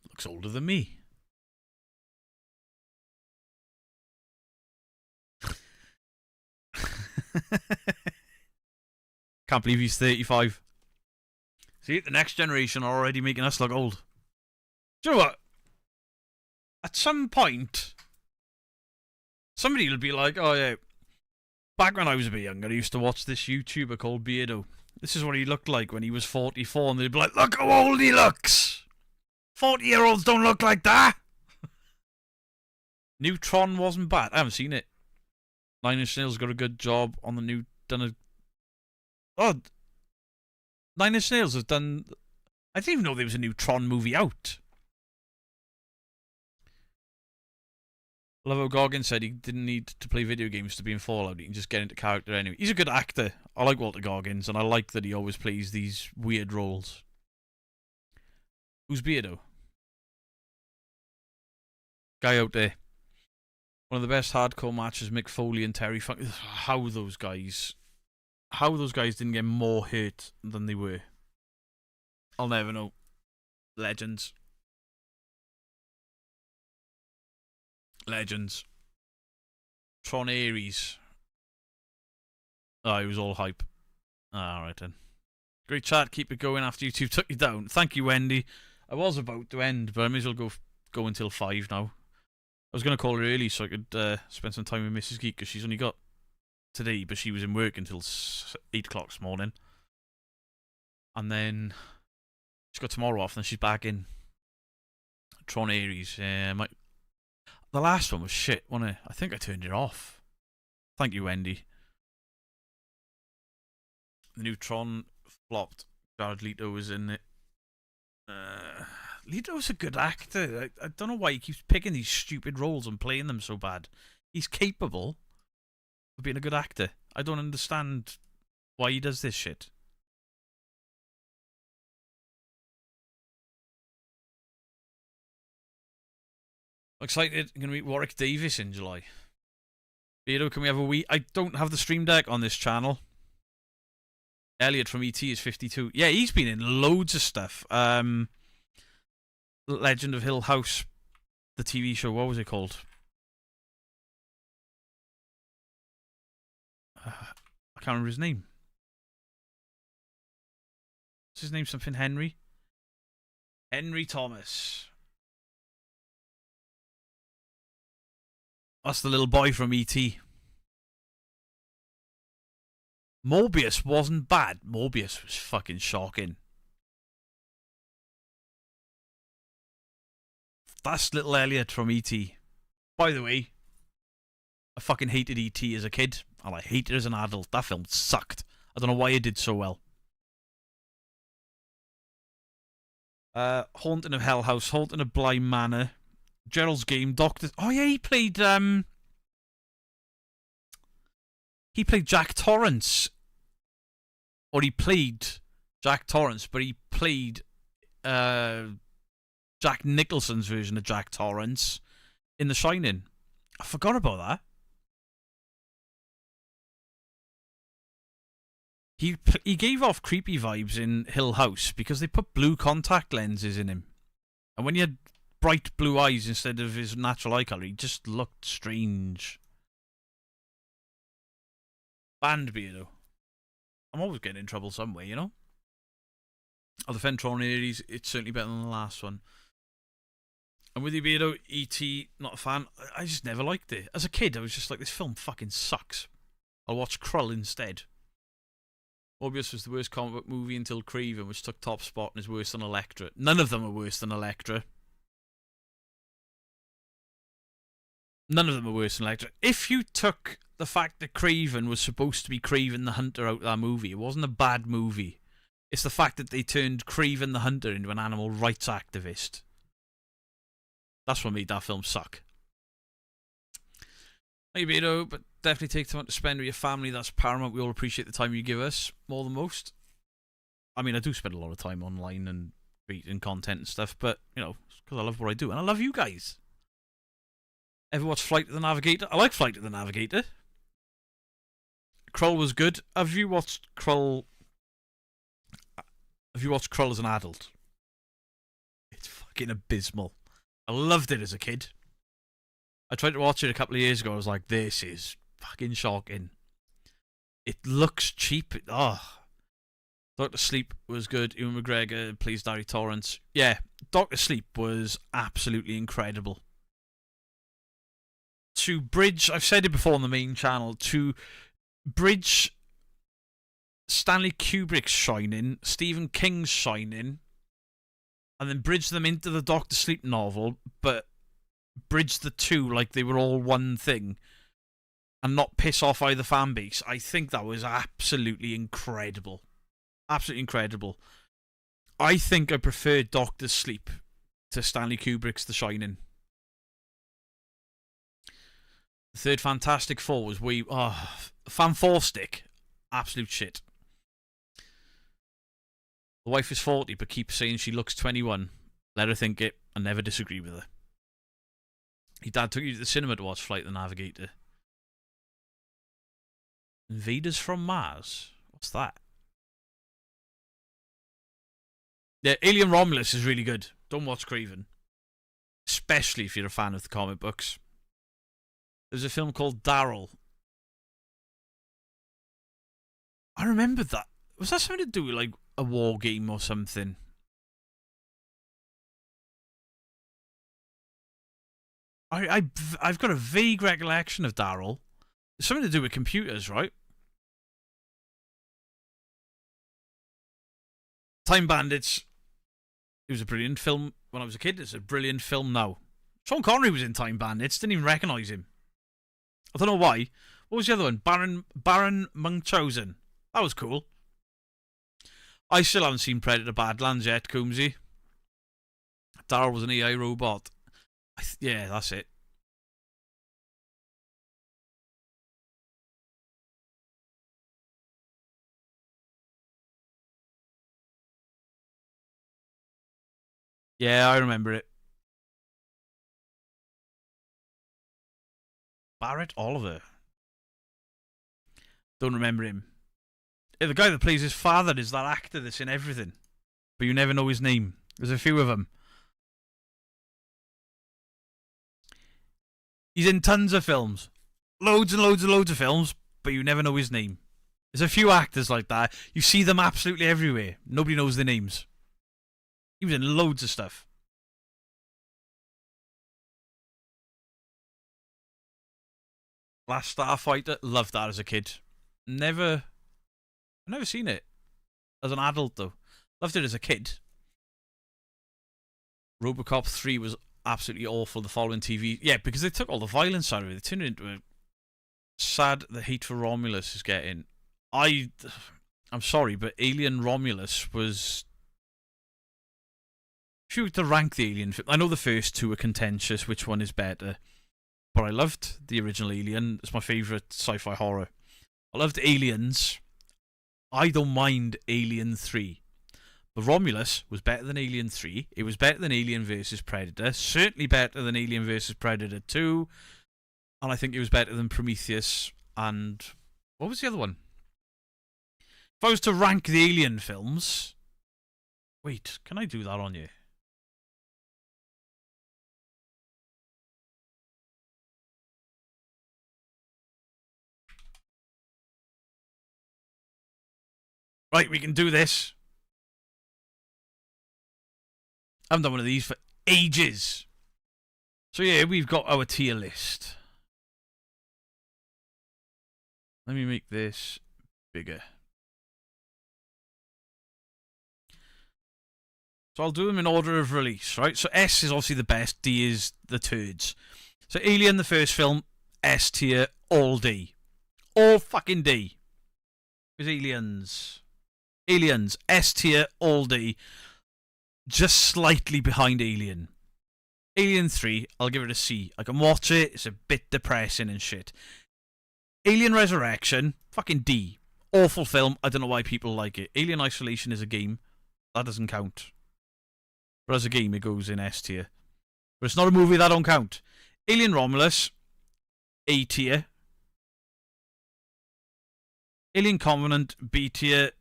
Looks older than me. Can't believe he's 35. See, the next generation are already making us look old. Do you know what? At some point, somebody will be like, oh yeah, back when I was a bit younger, I used to watch this YouTuber called Beardo. This is what he looked like when he was 44, and they'd be like, look how old he looks! 40-year-olds don't look like that! New Tron wasn't bad. I haven't seen it. Nine Inch Nails got a good job on the new... Nine Inch Nails has done... I didn't even know there was a new Tron movie out. Lovo Goggins said he didn't need to play video games to be in Fallout. He can just get into character anyway. He's a good actor. I like Walter Goggins, and I like that he always plays these weird roles. Who's Beardo? Guy out there. One of the best hardcore matches, Mick Foley and Terry Funk. How those guys didn't get more hurt than they were. I'll never know. Legends. Legends. Tron Ares. Oh, he was all hype. Alright then. Great chat. Keep it going after YouTube took you down. Thank you, Wendy. I was about to end, but I may as well go until 5 now. I was going to call her early so I could spend some time with Mrs. Geek, because she's only got today, but she was in work until 8 o'clock this morning. And then she's got tomorrow off, and then she's back in. Tron Ares. The last one was shit, wasn't it? I think I turned it off. Thank you, Wendy. The new Tron flopped. Jared Leto was in it. Leto's a good actor. I don't know why he keeps picking these stupid roles and playing them so bad. He's capable of being a good actor. I don't understand why he does this shit. Excited. I'm going to meet Warwick Davis in July. Beardo, can we have a wee... I don't have the stream deck on this channel. Elliot from ET is 52. Yeah, he's been in loads of stuff. Legend of Hill House, the TV show. What was it called? I can't remember his name. What's his name? Something Henry? Henry Thomas. That's the little boy from E.T. Morbius wasn't bad. Morbius was fucking shocking. That's little Elliot from E.T. By the way, I fucking hated E.T. as a kid, and I hate it as an adult. That film sucked. I don't know why it did so well. Haunting of Hell House, Haunting of Bly Manor, Gerald's Game, Doctor... Oh yeah, he played Jack Torrance. Or he played Jack Torrance, but he played Jack Nicholson's version of Jack Torrance in The Shining. I forgot about that. He gave off creepy vibes in Hill House because they put blue contact lenses in him. And when he had bright blue eyes instead of his natural eye colour, he just looked strange. Band Beardo. I'm always getting in trouble some way, you know? Oh, the Fentron Aries, it's certainly better than the last one. And with you, Beardo, E.T., not a fan. I just never liked it. As a kid, I was just like, this film fucking sucks. I'll watch Krull instead. Morbius was the worst comic book movie until Kraven, which took top spot and is worse than Elektra. None of them are worse than Elektra. None of them are worse than Elektra. If you took the fact that Kraven was supposed to be Kraven the Hunter out of that movie, it wasn't a bad movie. It's the fact that they turned Kraven the Hunter into an animal rights activist. That's what made that film suck. Thank you, Beardo, but definitely take time to spend with your family. That's paramount. We all appreciate the time you give us more than most. I mean, I do spend a lot of time online and reading content and stuff, but, you know, it's because I love what I do. And I love you guys. Ever watched Flight of the Navigator? I like Flight of the Navigator. Krull was good. Have you watched Krull? Have you watched Krull as an adult? It's fucking abysmal. I loved it as a kid. I tried to watch it a couple of years ago. I was like, this is fucking shocking. It looks cheap. Doctor Sleep was good. Ewan McGregor plays Darry Torrance. Yeah, Doctor Sleep was absolutely incredible. To bridge, I've said it before on the main channel, to bridge Stanley Kubrick's Shining, Stephen King's Shining, and then bridge them into the Doctor Sleep novel, but bridge the two like they were all one thing and not piss off either fan base. I think that was absolutely incredible. Absolutely incredible. I think I prefer Doctor Sleep to Stanley Kubrick's The Shining. The third Fantastic Four was Fan Four Stick. Absolute shit. The wife is 40 but keeps saying she looks 21. Let her think it and never disagree with her. Your dad took you to the cinema to watch Flight of the Navigator. Invaders from Mars? What's that? Yeah, Alien Romulus is really good. Don't watch Kraven. Especially if you're a fan of the comic books. There's a film called Daryl. I remember that. Was that something to do with like a war game or something? I've got a vague recollection of Daryl. It's something to do with computers, right? Time Bandits. It was a brilliant film when I was a kid. It's a brilliant film now. Sean Connery was in Time Bandits. Didn't even recognise him. I don't know why. What was the other one? Baron Munchausen. That was cool. I still haven't seen Predator Badlands yet, Coombsy. Daryl was an AI robot. Yeah, that's it. Yeah, I remember it. Barrett Oliver. Don't remember him. Yeah, the guy that plays his father is that actor that's in everything, but you never know his name. There's a few of them. He's in tons of films. Loads and loads and loads of films, but you never know his name. There's a few actors like that. You see them absolutely everywhere. Nobody knows their names. He was in loads of stuff. Last Starfighter, loved that as a kid. I've never seen it as an adult though. Loved it as a kid. Robocop 3 was absolutely awful. The following TV, yeah, because they took all the violence out of it. They turned it into a sad. The hate for Romulus is getting. I'm sorry, but Alien Romulus was. If you were to rank the Alien, I know the first two are contentious. Which one is better? But I loved the original Alien. It's my favourite sci-fi horror. I loved Aliens. I don't mind Alien 3. But Romulus was better than Alien 3. It was better than Alien vs Predator. Certainly better than Alien vs Predator 2. And I think it was better than Prometheus and... What was the other one? If I was to rank the Alien films... Wait, can I do that on you? Right, we can do this. I haven't done one of these for ages. So yeah, we've got our tier list. Let me make this bigger. So I'll do them in order of release, right? So S is obviously the best, D is the turds. So Alien, the first film, S tier, all D. All fucking D. Because Aliens, S tier, all D. Just slightly behind Alien. Alien 3, I'll give it a C. I can watch it, it's a bit depressing and shit. Alien Resurrection, fucking D. Awful film, I don't know why people like it. Alien Isolation is a game, that doesn't count. But as a game, it goes in S tier. But it's not a movie, that don't count. Alien Romulus, A tier. Alien Covenant, B tier.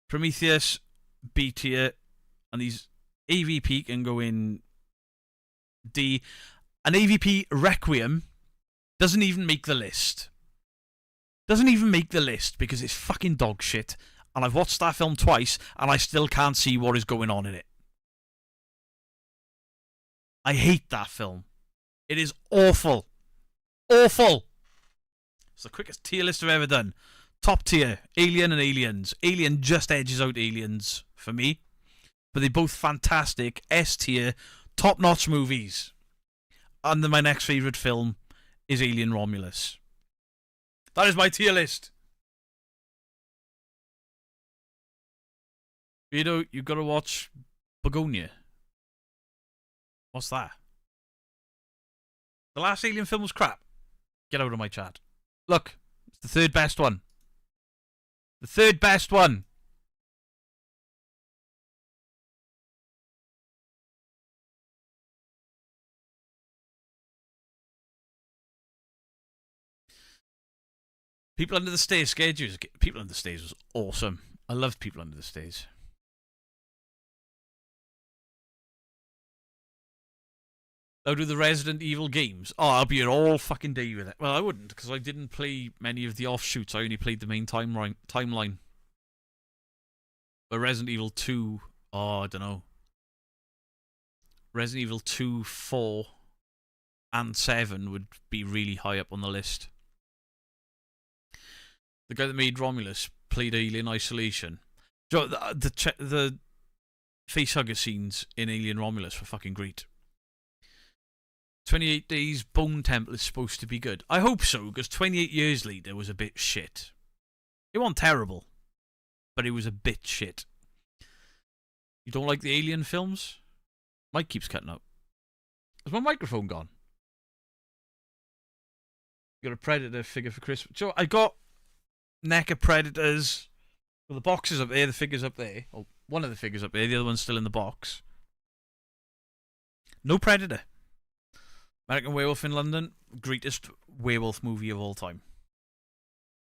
Prometheus, B tier. And these AVP can go in D. And AVP Requiem doesn't even make the list. Doesn't even make the list because it's fucking dog shit. And I've watched that film twice and I still can't see what is going on in it. I hate that film. It is awful. Awful. It's the quickest tier list I've ever done. Top tier, Alien and Aliens. Alien just edges out Aliens for me. But they're both fantastic. S tier, top-notch movies. And then my next favourite film is Alien Romulus. That is my tier list. You know, you've got to watch Begonia. What's that? The last Alien film was crap. Get out of my chat. Look, it's the third best one. The third best one. People Under the Stairs scared you. People Under the Stairs was awesome. I loved People Under the Stairs. I'll do the Resident Evil games. Oh, I'll be here all fucking day with it. Well, I wouldn't, because I didn't play many of the offshoots. I only played the main timeline. But Resident Evil 2, oh, I don't know. Resident Evil 2, 4, and 7 would be really high up on the list. The guy that made Romulus played Alien Isolation. The facehugger scenes in Alien Romulus were fucking great. 28 Days Bone Temple is supposed to be good. I hope so, because 28 Years Later was a bit shit. It wasn't terrible, but it was a bit shit. You don't like the Alien films? Mic keeps cutting out. Is my microphone gone? Got a Predator figure for Christmas. So I got NECA Predators. Well, the box is up there, the figure's up there. Oh, one of the figures up there, the other one's still in the box. No Predator. American Werewolf in London, greatest werewolf movie of all time.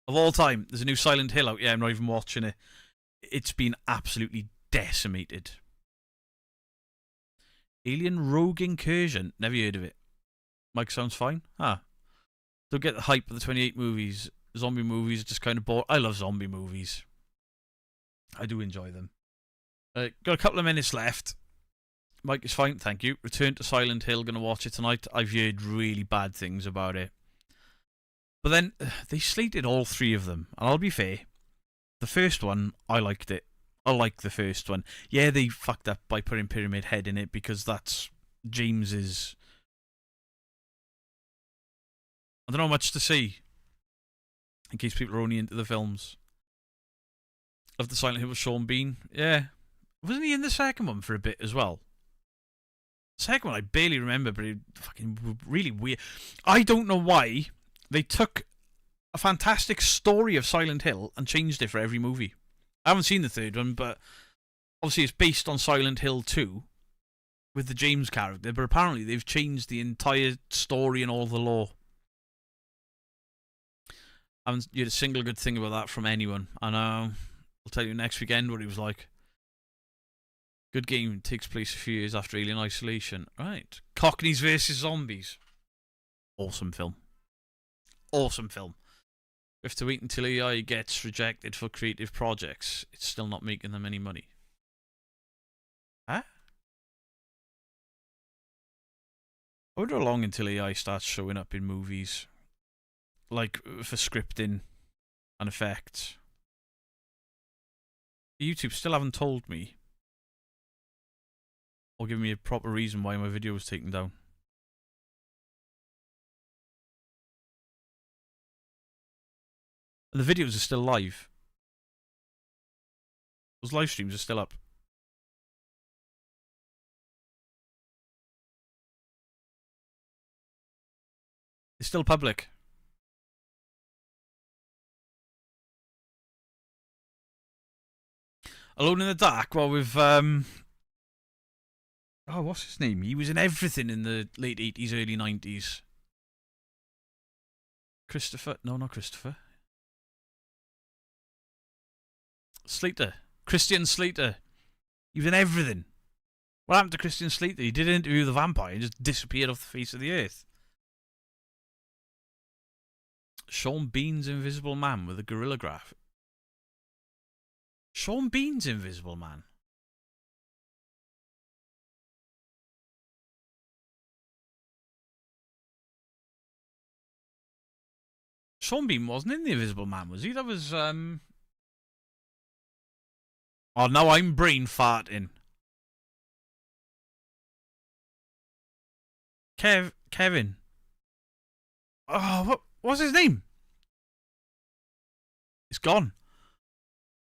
Of all time. There's a new Silent Hill out. Yeah, I'm not even watching it. It's been absolutely decimated. Alien Rogue Incursion. Never heard of it. Mike sounds fine. Don't get the hype of the 28 movies. Zombie movies are just kind of bored. I love zombie movies. I do enjoy them. Got a couple of minutes left. Mike is fine, thank you. Return to Silent Hill, gonna watch it tonight. I've heard really bad things about it. But then, they slated all three of them. And I'll be fair. The first one, I liked it. I like the first one. Yeah, they fucked up by putting Pyramid Head in it because that's James's. I don't know much to say. In case people are only into the films. Love the Silent Hill with Sean Bean. Yeah. Wasn't he in the second one for a bit as well? The second one I barely remember, but it fucking really weird. I don't know why they took a fantastic story of Silent Hill and changed it for every movie. I haven't seen the third one, but obviously it's based on Silent Hill 2 with the James character, but apparently they've changed the entire story and all the lore. I haven't heard a single good thing about that from anyone. I know. I'll tell you next weekend what he was like. Good game. Takes place a few years after Alien Isolation. Right. Cockneys versus Zombies. Awesome film. Awesome film. We have to wait until AI gets rejected for creative projects. It's still not making them any money. Huh? I wonder how long until AI starts showing up in movies. Like, for scripting and effects. YouTube still haven't told me. Or give me a proper reason why my video was taken down. And the videos are still live. Those live streams are still up. It's still public. Alone in the Dark, well, with, oh, what's his name? He was in everything in the late 80s, early 90s. Christopher? No, not Christopher. Slater. Christian Slater. He was in everything. What happened to Christian Slater? He did an interview with a vampire and just disappeared off the face of the earth. Sean Bean's Invisible Man with a gorilla graph. Sean Bean's Invisible Man. Sean Bean wasn't in The Invisible Man, was he? That was, Oh, now I'm brain farting. Kevin. Oh, what's his name? It's gone.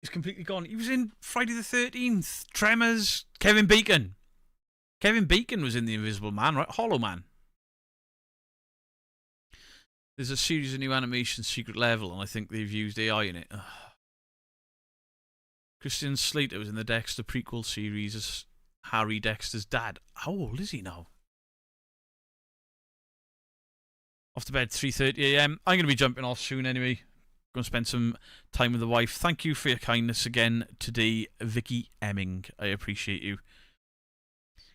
It's completely gone. He was in Friday the 13th, Tremors, Kevin Bacon. Kevin Bacon was in The Invisible Man, right? Hollow Man. There's a series of new animation, Secret Level, and I think they've used AI in it. Ugh. Christian Slater was in the Dexter prequel series as Harry Dexter's dad. How old is he now? Off to bed, 3:30 AM. I'm going to be jumping off soon anyway. Going to spend some time with the wife. Thank you for your kindness again today, Vicky Emming. I appreciate you.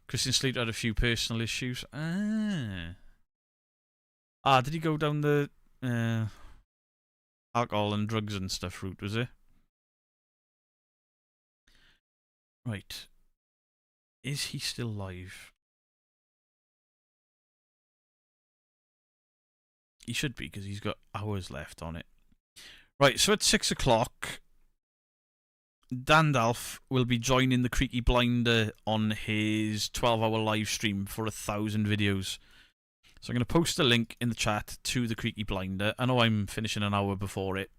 Christian Slater had a few personal issues. Did he go down the alcohol and drugs and stuff route, was it? Right. Is he still live? He should be, because he's got hours left on it. Right, so at 6 o'clock, Dandalf will be joining the Creaky Blinder on his 12-hour live stream for 1,000 videos. So I'm going to post a link in the chat to the Creaky Blinder. I know I'm finishing an hour before it,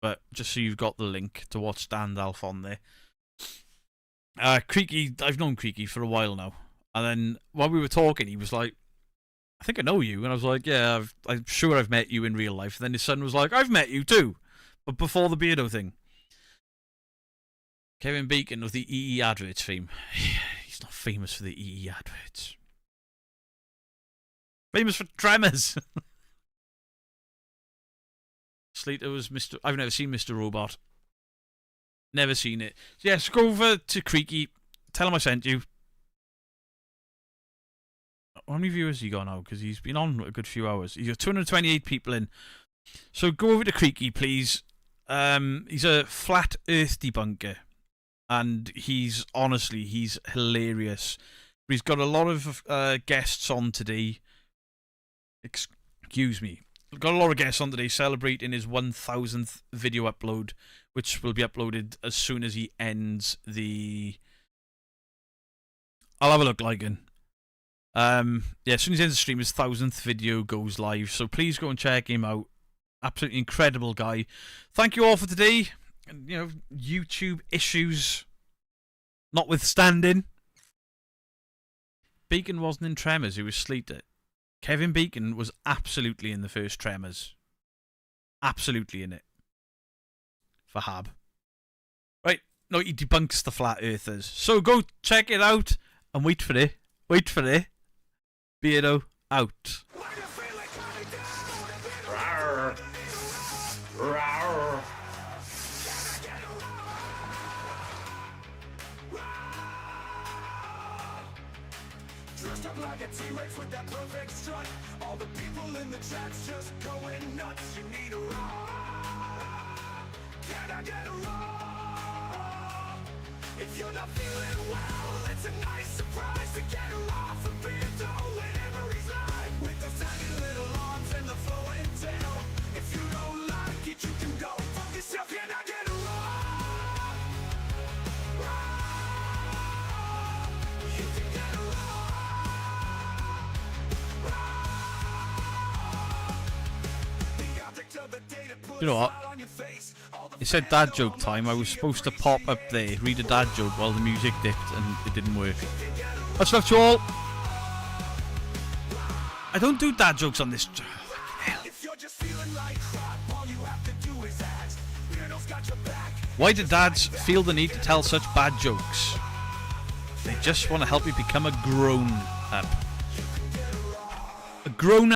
but just so you've got the link to watch Dandalf on there. Creaky, I've known Creaky for a while now. And then while we were talking, he was like, I think I know you. And I was like, yeah, I'm sure I've met you in real life. And then his son was like, I've met you too. But before the Beardo thing. Kevin Bacon of the EE adverts fame. He's not famous for the EE adverts. Famous for Tremors. Slater was Mr. I've never seen Mr. Robot. Never seen it. So yes, go over to Creaky. Tell him I sent you. How many viewers has he got now? Because he's been on a good few hours. He's got 228 people in. So go over to Creaky, please. He's a flat earth debunker. And he's hilarious. But he's got a lot of guests on today. Excuse me. Got a lot of guests on today celebrating his 1000th video upload, which will be uploaded as soon as he ends the... I'll have a look, Lycan. Yeah, as soon as he ends the stream, his 1000th video goes live. So please go and check him out. Absolutely incredible guy. Thank you all for today. You know, YouTube issues notwithstanding. Bacon wasn't in Tremors, he was Slater. Kevin Bacon was absolutely in the first Tremors. Absolutely in it. For Hab. Right, no, he debunks the Flat Earthers. So go check it out and wait for it. Wait for it. Beardo out. Rawr. Rawr. Dressed up like a T-Rex with that perfect strut. All the people in the chat's just going nuts. You need a roar. Can I get a roar? If you're not feeling well, it's a nice surprise to get her off a bit whenever he's live. With those tiny little arms and the flowing tail. If you don't like it, you can go fuck yourself. Can I get a roar? Roar. You can get a roar. You know what? It said dad joke time. I was supposed to pop up there, read a dad joke while the music dipped, and it didn't work. Much love to you all. I don't do dad jokes on this. Why do dads feel the need to tell such bad jokes? They just want to help you become a grown up. A grown